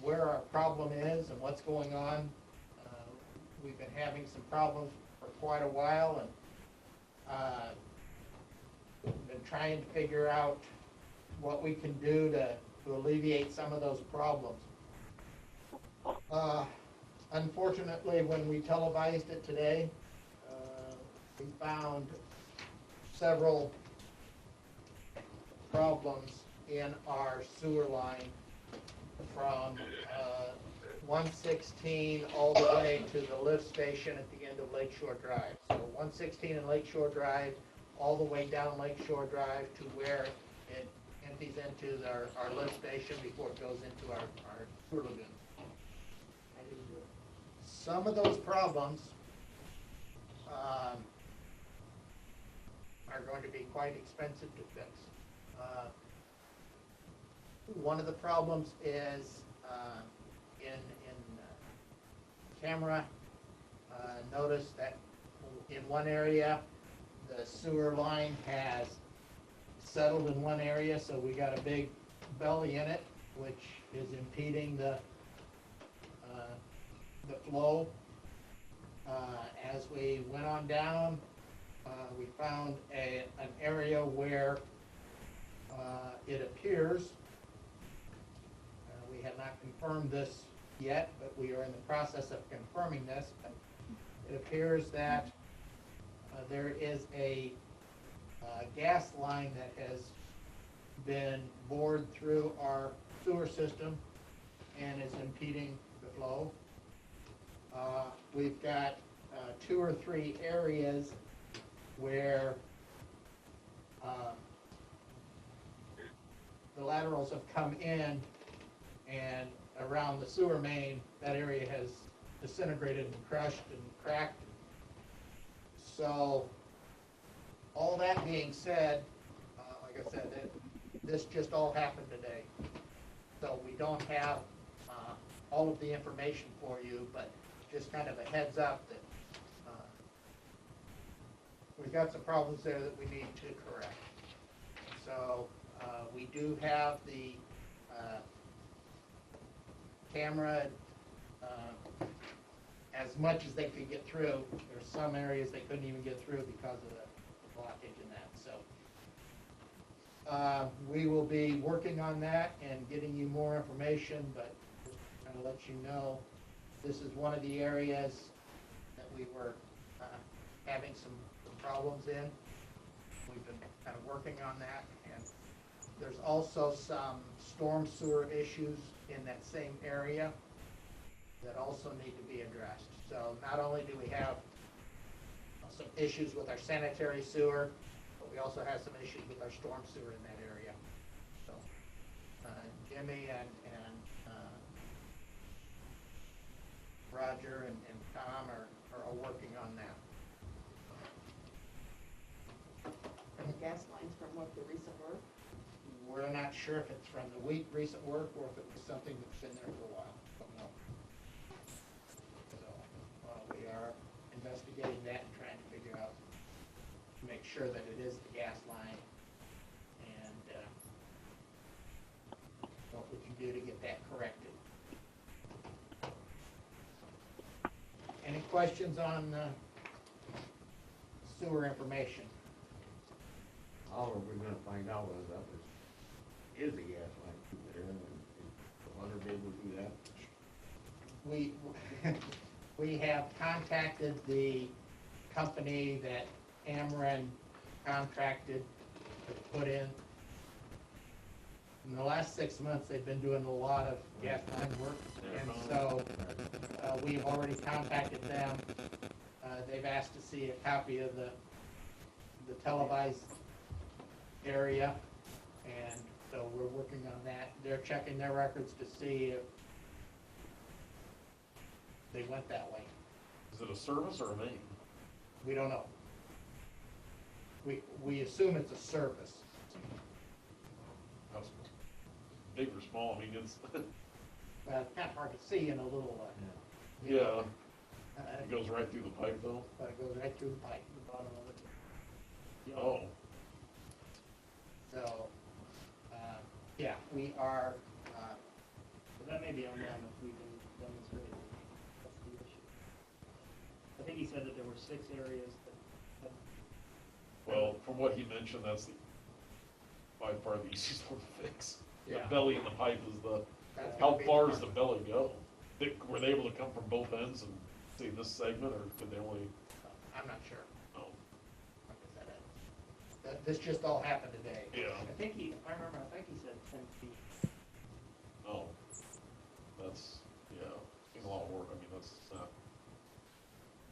where our problem is and what's going on. We've been having some problems for quite a while, and been trying to figure out what we can do to alleviate some of those problems. Unfortunately, when we televised it today, we found several problems in our sewer line from 116 all the way to the lift station at the end of Lakeshore Drive. So 116 and Lakeshore Drive, all the way down Lakeshore Drive to where it empties into our lift station before it goes into our sewer lagoon. Some of those problems are going to be quite expensive to fix. One of the problems is in camera noticed that in one area, the sewer line has settled in one area, so we got a big belly in it, which is impeding the flow. As we went on down, we found an area where it appears, we have not confirmed this yet, but we are in the process of confirming this. But it appears that there is a gas line that has been bored through our sewer system and is impeding the flow. We've got 2 or 3 areas where the laterals have come in, and around the sewer main, that area has disintegrated and crushed and cracked. So, all that being said, like I said, this just all happened today. So we don't have all of the information for you, but just kind of a heads up that we've got some problems there that we need to correct. So we do have the camera as much as they could get through. There's some areas they couldn't even get through because of the blockage in that. So we will be working on that and getting you more information, but just kind of let you know, this is one of the areas that we were having some problems in. We've been kind of working on that, and there's also some storm sewer issues in that same area that also need to be addressed. So not only do we have some issues with our sanitary sewer, but we also have some issues with our storm sewer in that area. So Jimmy and Roger and Tom are all working on that. And the gas lines from what, the recent work? We're not sure if it's from the recent work or if it was something that's been there for a while. Don't know. So we are investigating that and trying to figure out, to make sure that it is the gas line and what we can do to get that corrected. Any questions on sewer information? How are we gonna find out whether that is a gas line through there, and the water be able to do that? We have contacted the company that Ameren contracted to put in. In the last 6 months, they've been doing a lot of gas line work, and so we've already contacted them. They've asked to see a copy of the televised area, and so we're working on that. They're checking their records to see if they went that way. Is it a service or a main? We don't know. We assume it's a service. That's big or small, I mean, it's, Well, it's kind of hard to see in a little, yeah, it goes right through the pipe though. but it goes right through the pipe, the bottom of it. Oh, So, yeah, we are, So that may be on them if we can demonstrate it. That's the issue. I think he said that there were 6 areas that. well, from what he mentioned, that's by far the easiest one to fix. The Yeah. belly in the pipe is that's how gonna be far the does the part. belly go? Were they able to come from both ends and see this segment, or could they only, I'm not sure. oh, Like I said, this just all happened today. yeah, I think he said 10 feet. oh, that's, yeah, seems a lot of work, I mean, that's not,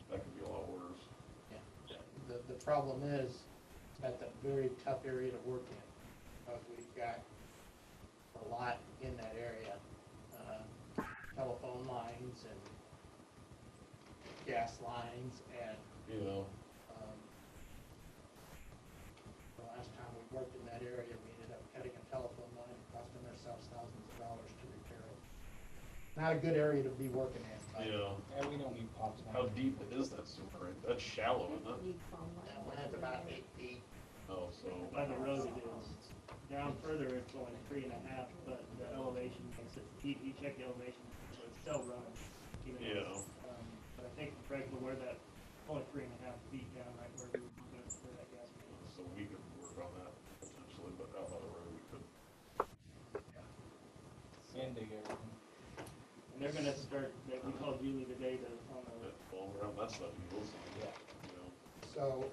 that could be a lot worse. Yeah. The problem is, that's a very tough area to work in, because we've got a lot in that area. Telephone lines and gas lines, and Yeah, the last time we worked in that area, we ended up cutting a telephone line, costing ourselves thousands of dollars to repair it. Not a good area to be working in, Yeah. And we don't need pops now. How deep is that sewer rate? That's shallow, isn't it? Need phone That lines. one has about 8 feet. Oh, so, By the road it is. Down further, it's only 3.5, but the elevation makes it, he checked the elevation, so it's still running. even though Yeah. it's, But I think Greg, where that, only 3.5 feet down, right where we were gonna, where that gas main is. so we could work on that potentially, but out by the road we could. And dig everything. And they're gonna start, we called Julie today to, on the, All around that stuff, you will see. Yeah. You know. So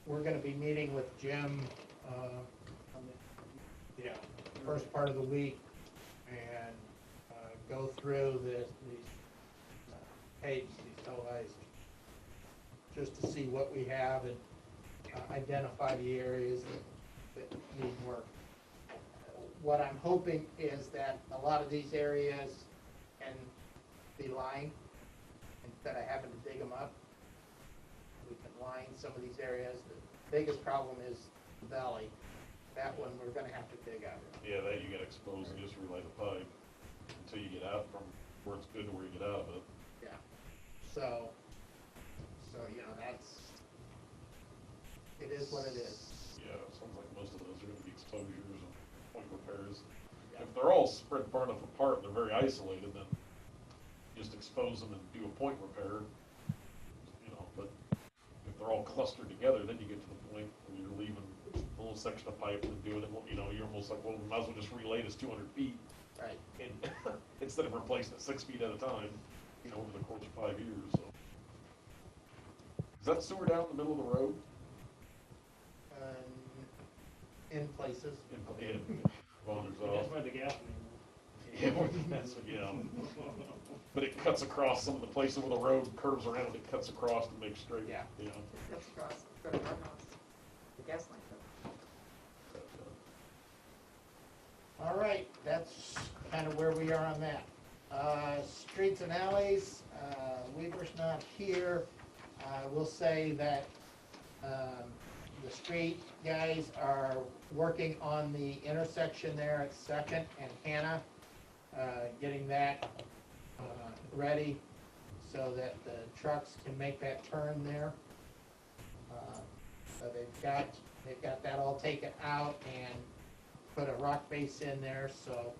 we're gonna be meeting with Jim, on the, yeah, first part of the week and go through these tapes, these televised, just to see what we have and identify the areas that need work. What I'm hoping is that a lot of these areas can be lined instead of having to dig them up. We can line some of these areas. The biggest problem is the valley. That one we're gonna have to dig out. Yeah, that you get exposed and just relay the pipe until you get out from where it's good to where you get out of it. Yeah. So, you know, it is what it is. Yeah, it sounds like most of those are gonna be exposures and point repairs. If they're all spread far enough apart and they're very isolated, then just expose them and do a point repair, you know, but if they're all clustered together, then you get to the point where you're leaving a little section of pipe and doing it, you know, you're almost like, well, we might as well just relay this 200 feet Right. and instead of replacing it 6 feet at a time, you know, over the course of 5 years, so. Is that sewer down in the middle of the road? In places. In wanders that's off. where the gas main is. Yeah, more than that's, yeah. But it cuts across some of the places where the road curves around, it cuts across to make straight, Yeah. you know. That's across, in front of our house, the gas line. All right, that's kind of where we are on that. Streets and alleys, Weaver's not here. I will say that the street guys are working on the intersection there at Second and Hannah, getting that ready so that the trucks can make that turn there. So they've got that all taken out and put a rock base in there, so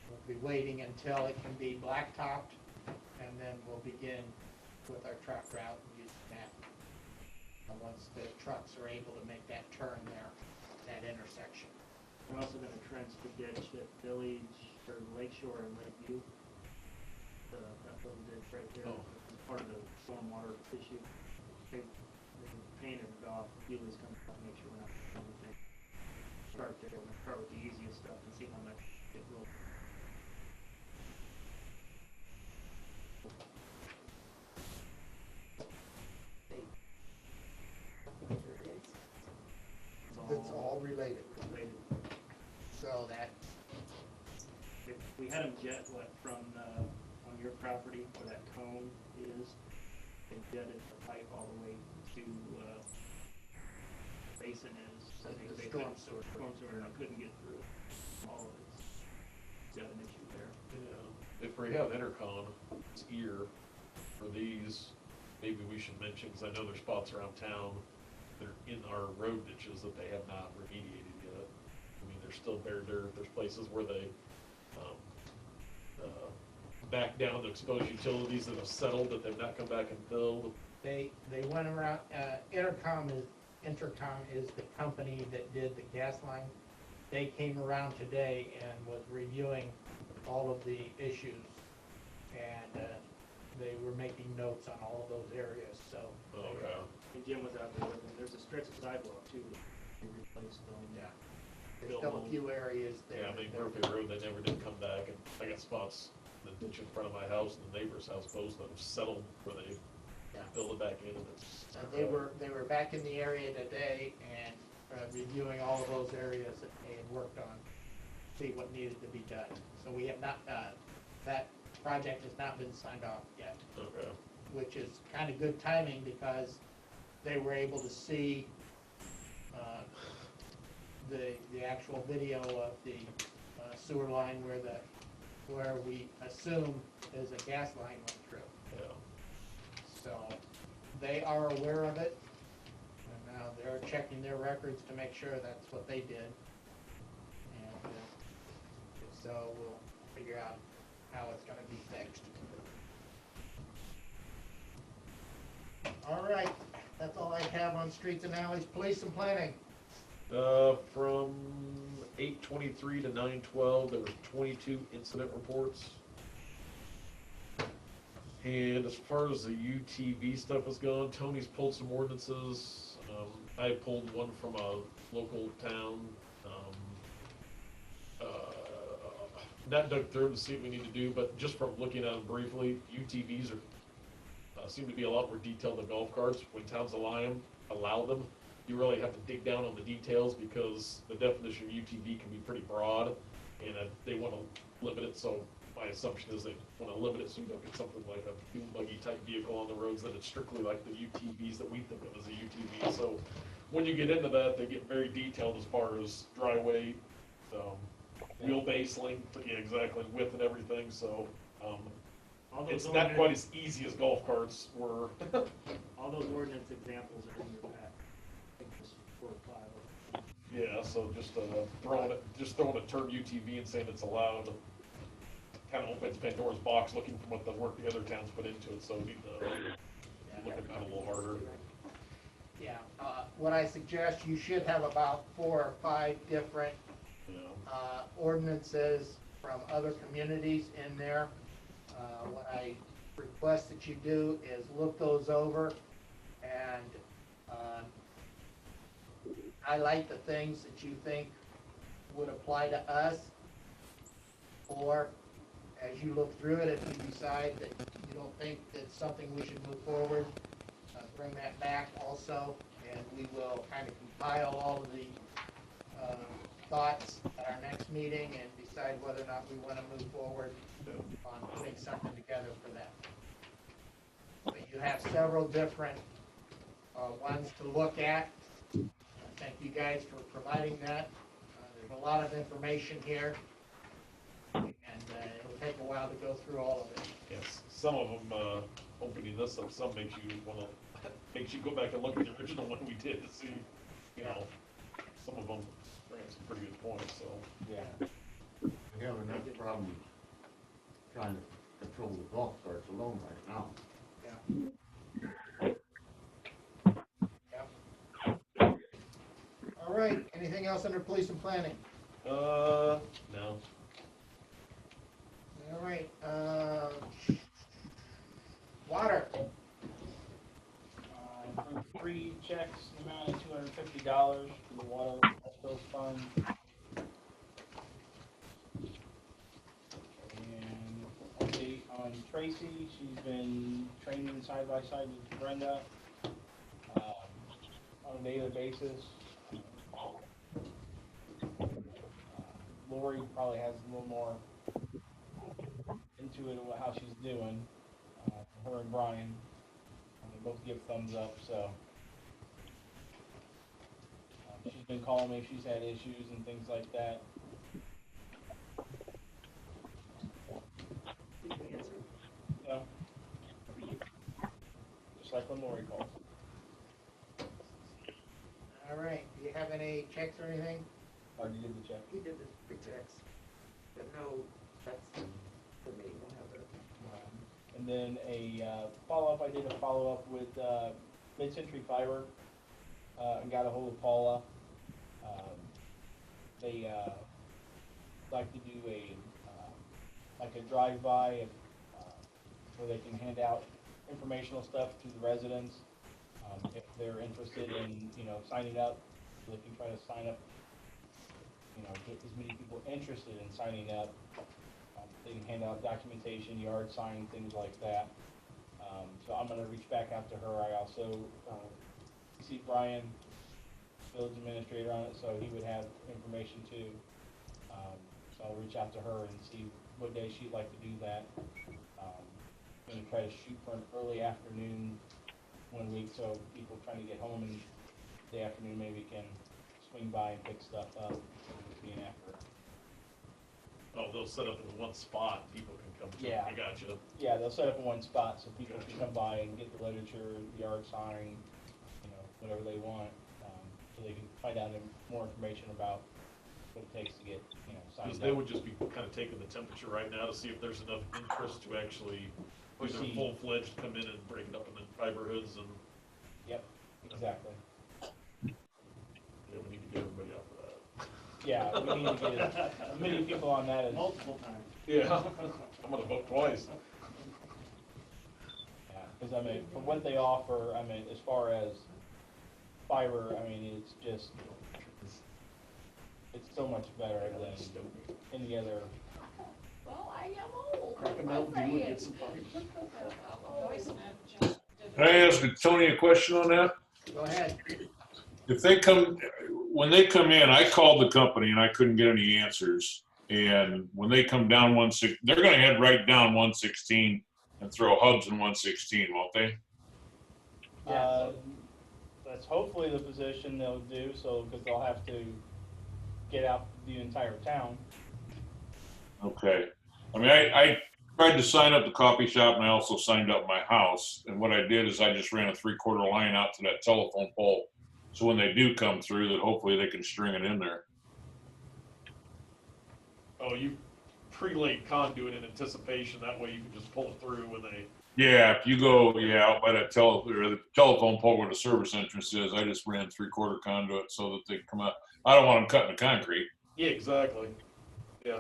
we'll be waiting until it can be blacktopped, and then we'll begin with our truck route and using that. And once the trucks are able to make that turn there, that intersection. We're also gonna trench the ditch at Village, or Lakeshore and Lakeview. That little ditch right there, Oh. is part of the stormwater issue. They painted it off, Julie's coming to make sure we're not doing anything. Start there, and start with the easiest stuff and see how much it will. It's all related, Related. so that, If we had them jet what from, on your property where that cone is, they jetted the pipe all the way to, basin is. I think The they storm couldn't- sewer. Storm sewer, and I couldn't get through all of it. It's got an issue there. Yeah. If we have intercom, it's ear for these, maybe we should mention, because I know there's spots around town that are in our road ditches that they have not remediated yet. I mean, there's still bare dirt, there's places where they, back down the exposed utilities that have settled, that they've not come back and filled. they went around, Intercom is the company that did the gas line. They came around today and was reviewing all of the issues, and they were making notes on all of those areas, so. Okay. And Jim was out there with them. There's a stretch of sidewalk too, that they replaced on. Yeah. There's still a few areas there. Yeah, I mean, Murphy Road, they never did come back, and I got spots in the ditch in front of my house and the neighbor's house, both that have settled where they Yeah. build it back in, and it's. They were back in the area today and reviewing all of those areas that they had worked on, see what needed to be done. So we have not, that project has not been signed off yet, Okay. which is kind of good timing because they were able to see the actual video of the sewer line where we assume is a gas line went through. Yeah. So they are aware of it. And now they're checking their records to make sure that's what they did. And if so, we'll figure out how it's gonna be fixed. All right, that's all I have on streets and alleys, police and planning. From 8:23 to 9:12, there was 22 incident reports. And as far as the UTV stuff is gone, Tony's pulled some ordinances. I pulled one from a local town. Not dug through to see what we need to do, but just from looking at them briefly, UTVs are seem to be a lot more detailed than golf carts. When towns allow them, you really have to dig down on the details because the definition of UTV can be pretty broad, and they want to limit it. So my assumption is they want to limit it so you don't get something like a dune buggy type vehicle on the roads, that it's strictly like the UTVs that we think of as a UTV. So when you get into that, they get very detailed as far as dry weight, wheelbase length, yeah, exactly, width and everything. So All those it's not quite as easy as golf carts were. All those ordinance examples are in your pack. I think there's 4 or 5 of them. Yeah, so just throwing a term UTV and saying it's allowed kind of opens Pandora's box, looking for what the work the other towns put into it. So we need to look at that a little harder. Yeah, what I suggest, you should have about 4 or 5 different ordinances from other communities in there. What I request that you do is look those over and highlight the things that you think would apply to us, or as you look through it, if you decide that you don't think that's something we should move forward, bring that back also, and we will kind of compile all of the thoughts at our next meeting and decide whether or not we want to move forward on putting something together for that. But you have several different ones to look at. Thank you guys for providing that. There's a lot of information here, and it'll take a while to go through all of it. Yes, some of them, opening this up, some makes you go back and look at the original one we did to see, some of them bring some pretty good points, so. Yeah. We have enough problems trying to control the golf carts alone right now. All right, anything else under police and planning? No. All right, water. Approved 3 checks in the amount of $250 for the water escrow fund. And update on Tracy, she's been training side by side with Brenda on a daily basis. Lori probably has a little more into it of how she's doing. Her and Brian, they both give thumbs up. So she's been calling me if she's had issues and things like that. Did you answer? No, just like when Lori calls. All right, do you have any checks or anything? Or you did the check. He did the big checks, but no, that's for me, we'll have it. And then a follow-up, I did a follow-up with Mid-Century Fiber and got a hold of Paula. They like to do like a drive-by where they can hand out informational stuff to the residents. If they're interested in, signing up, they can try to sign up, get as many people interested in signing up. They can hand out documentation, yard sign, things like that. So I'm gonna reach back out to her. I also see Brian, village administrator, on it, so he would have information too. So I'll reach out to her and see what day she'd like to do that. Gonna try to shoot for an early afternoon one week, so people trying to get home in the afternoon maybe can swing by and pick stuff up being after. they'll set up in one spot, people can come to it. Yeah. I gotcha. Yeah, they'll set up in one spot so people can come by and get the literature, the yard sign, whatever they want, so they can find out more information about what it takes to get, signed Because up. they would just be kind of taking the temperature right now to see if there's enough interest to actually either Proceed. full-fledged come in and break it up into neighborhoods and, Yep, exactly. yeah, we need to get everybody out for that. Yeah, we need to get as many people on that as. Multiple times. Yeah, I'm gonna vote twice. Yeah, because for what they offer, as far as fiber, it's just, it's so much better than any other. Well, I am old. Crack a Mountain Dew and get some fiber. Can I ask Tony a question on that? Go ahead. If they come, when they come in, I called the company and I couldn't get any answers. And when they come down they're gonna head right down 116 and throw hubs in 116, won't they? That's hopefully the position they'll do, because they'll have to get out the entire town. Okay. I tried to sign up the coffee shop and I also signed up my house. And what I did is I just ran a 3/4 line out to that telephone pole. So when they do come through, that hopefully they can string it in there. Oh, you pre-laid conduit in anticipation, that way you can just pull it through when they, Yeah, if you go, out by that the telephone pole where the service entrance is, I just ran 3/4 conduit so that they come out. I don't want them cutting the concrete. yeah, exactly, yeah.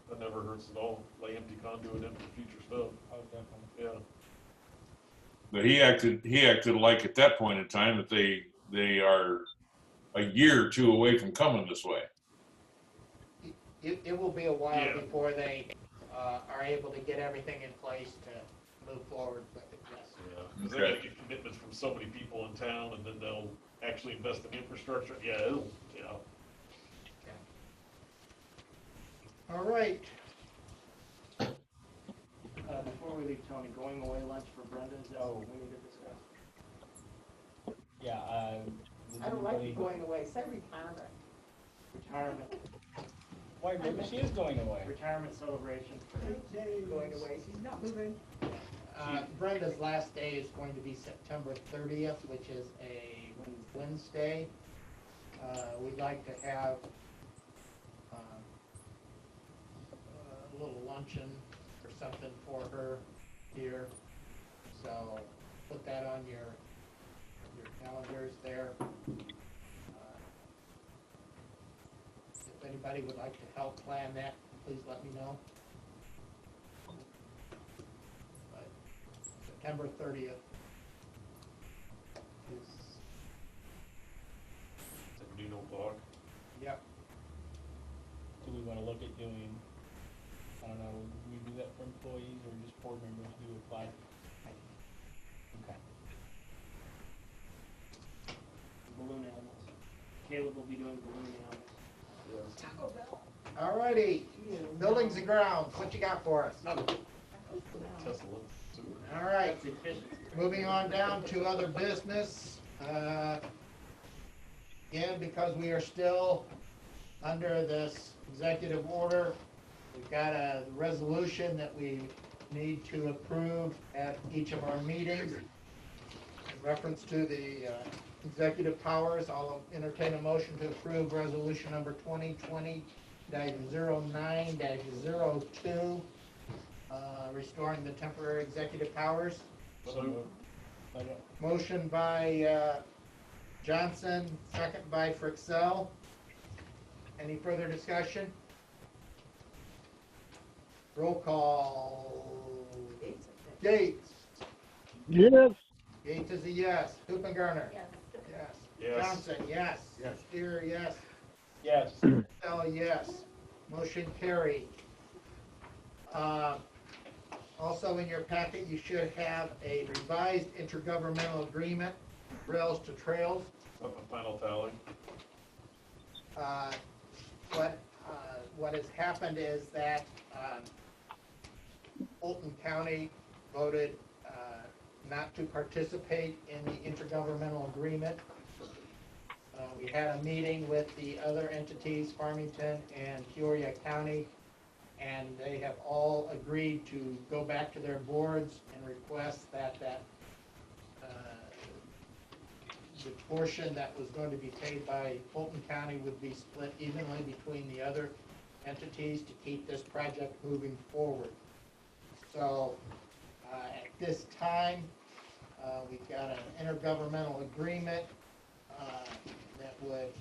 That never hurts at all, lay empty conduit in for future stuff, Oh, definitely. yeah. But he acted like at that point in time that they are a year or two away from coming this way. It will be a while Yeah. before they are able to get everything in place to move forward with it, yes. Yeah, because they gotta get commitments from so many people in town, and then they'll actually invest in infrastructure, yeah. All right. Before we leave, Tony, going away lunch for Brenda, is that something we need to discuss? Yeah, I don't like you going away, say retirement. Retirement, Why, maybe she is going away. retirement celebration. Going away, she's not moving. Brenda's last day is going to be September 30th, which is a Wednesday. We'd like to have a little luncheon or something for her here. So put that on your calendars there. If anybody would like to help plan that, please let me know. But September 30th is, At noon o'clock. yep. Do we want to look at doing, I don't know, do we do that for employees or just board members do apply? Okay. Balloon animals. Caleb will be doing balloon animals. Taco Bell. All righty, buildings and grounds, what you got for us? Tesla. All right, That's efficient. moving on down to other business. Again, because we are still under this executive order, we've got a resolution that we need to approve at each of our meetings. In reference to the executive powers, I'll entertain a motion to approve resolution number 2020-09-02, restoring the temporary executive powers. Motion by Johnson, second by Frixell. Any further discussion? Roll call. Gates. Yes. Gates is a yes. Hoopengarner. Yes. Yes. Yes. Johnson, yes. Yes. Steer, yes. Yes. Frixell, yes. Motion carried. Also in your packet, you should have a revised intergovernmental agreement, rails to trails. Up a final tally. What has happened is that Fulton County voted not to participate in the intergovernmental agreement. We had a meeting with the other entities, Farmington and Peoria County, and they have all agreed to go back to their boards and request that the portion that was going to be paid by Fulton County would be split evenly between the other entities to keep this project moving forward. So at this time, we've got an intergovernmental agreement that would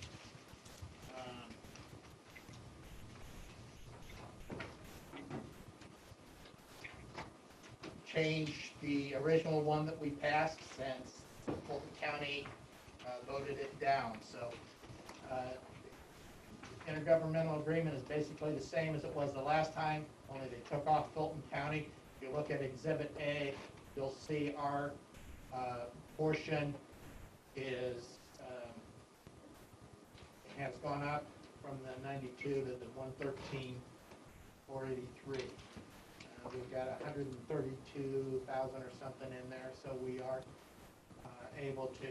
change the original one that we passed since Fulton County voted it down. So intergovernmental agreement is basically the same as it was the last time, only they took off Fulton County. If you look at Exhibit A, you'll see our portion is has gone up from the 92 to the 113,483. We've got 132,000 or something in there, so we are able to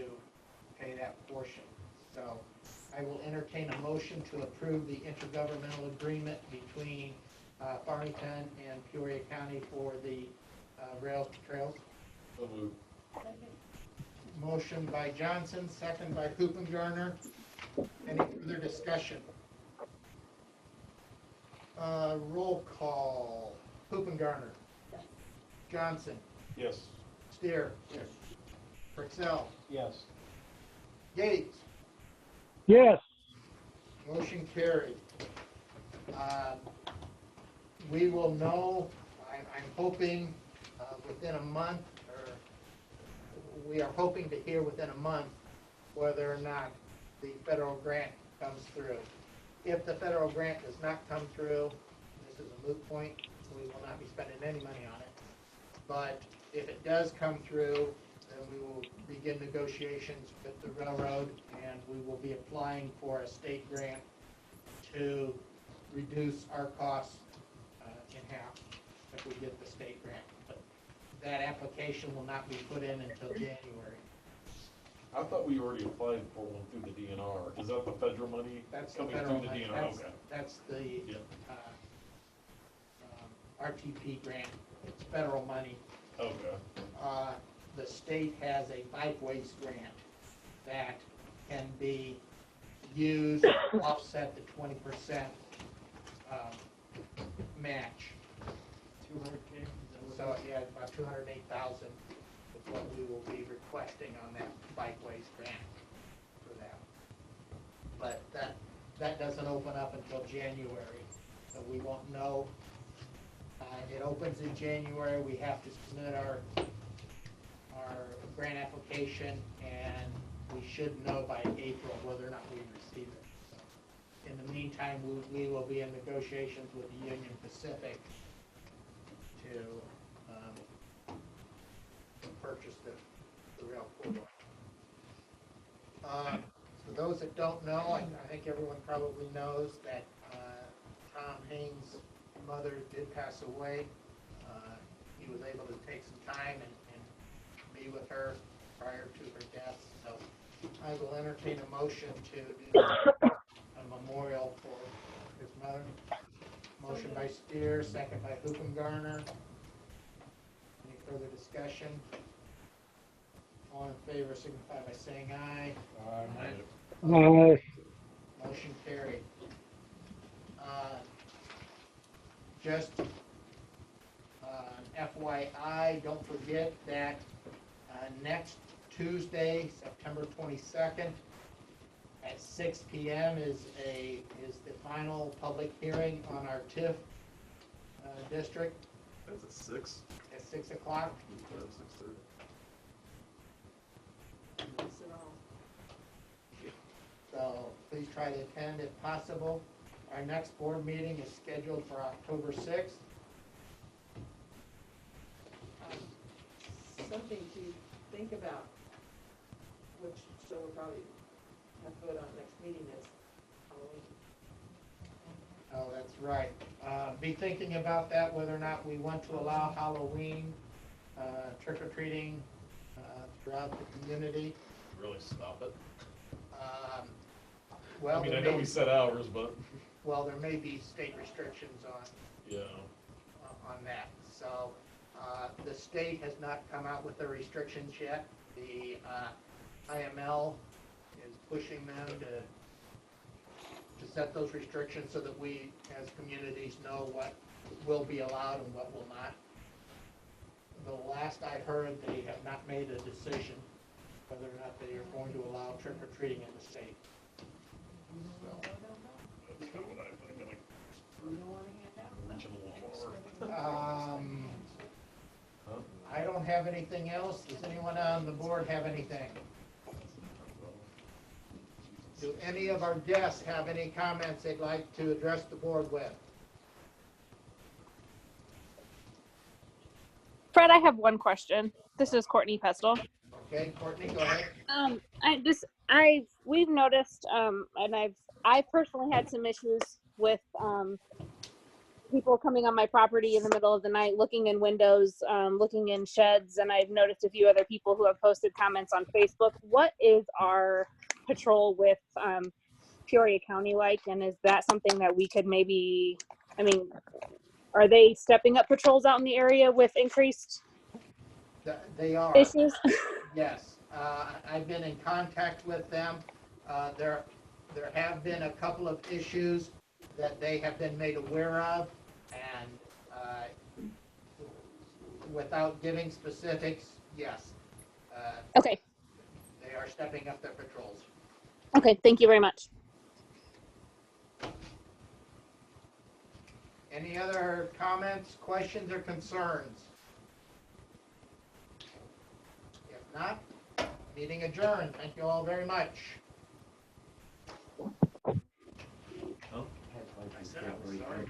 pay that portion. So I will entertain a motion to approve the intergovernmental agreement between Farmington and Peoria County for the rails to trails. So moved. Motion by Johnson, second by Hoopengarner. Any further discussion? Roll call. Hoopengarner. Yes. Johnson. Yes. Steer. Yes. Purcell. Yes. Yates. Yes. Motion carried. We will know, I'm hoping within a month, or we are hoping to hear within a month whether or not the federal grant comes through. If the federal grant does not come through, this is a moot point, we will not be spending any money on it. But if it does come through, then we will begin negotiations with the railroad, and we will be applying for a state grant to reduce our costs in half if we get the state grant. But that application will not be put in until January. I thought we already applied for one through the DNR. Is that the federal money That's the coming federal through the money. DNR? Okay. That's the Yeah. RTP grant. It's federal money. Okay. The state has a bikeways grant that can be used to offset the 20% match. 200K? So yeah, about 208,000 is what we will be requesting on that bikeways grant for that. But that doesn't open up until January, so we won't know. It opens in January. We have to submit our grant application, and we should know by April whether or not we receive it. So in the meantime, we will be in negotiations with the Union Pacific to purchase the rail corridor. For those that don't know, I think everyone probably knows that Tom Haynes' mother did pass away. He was able to take some time and be with her prior to her death. So I will entertain a motion to do a memorial for his mother. Motion by Steer, second by Hoopengarner. Any further discussion? All in favor signify by saying aye. Motion carried. Just FYI, don't forget that next Tuesday, September 22nd, at 6 p.m. is the final public hearing on our TIF district. That's at 6? At 6 o'clock. 6:30. So please try to attend if possible. Our next board meeting is scheduled for October 6th. Something to think about, which, so we'll probably have to vote on next meeting is Halloween. Oh, that's right. Be thinking about that, whether or not we want to allow Halloween trick-or-treating throughout the community. Really stop it. Well, I mean, I there know may, we set hours, but, well, there may be state restrictions yeah. on that. So, the state has not come out with the restrictions yet. The, IML is pushing them to set those restrictions so that we, as communities, know what will be allowed and what will not. The last I heard, they have not made a decision whether or not they are going to allow trick-or-treating in the state. So, That's kind of what I think. Like, You don't wanna hand out? reaching a little more. I don't have anything else. Does anyone on the board have anything? Do any of our guests have any comments they'd like to address the board with? Fred, I have one question. This is Courtney Pestle. Okay, Courtney, go ahead. We've noticed, and I personally had some issues with, people coming on my property in the middle of the night, looking in windows, looking in sheds, and I've noticed a few other people who have posted comments on Facebook. What is our patrol with, Peoria County like, and is that something that we could maybe, I mean, are they stepping up patrols out in the area with increased They are. issues? Yes, I've been in contact with them. There have been a couple of issues that they have been made aware of, and without giving specifics, yes. Okay. They are stepping up their patrols. Okay, thank you very much. Any other comments, questions, or concerns? If not, meeting adjourned. Thank you all very much. Oh, I said I was sorry.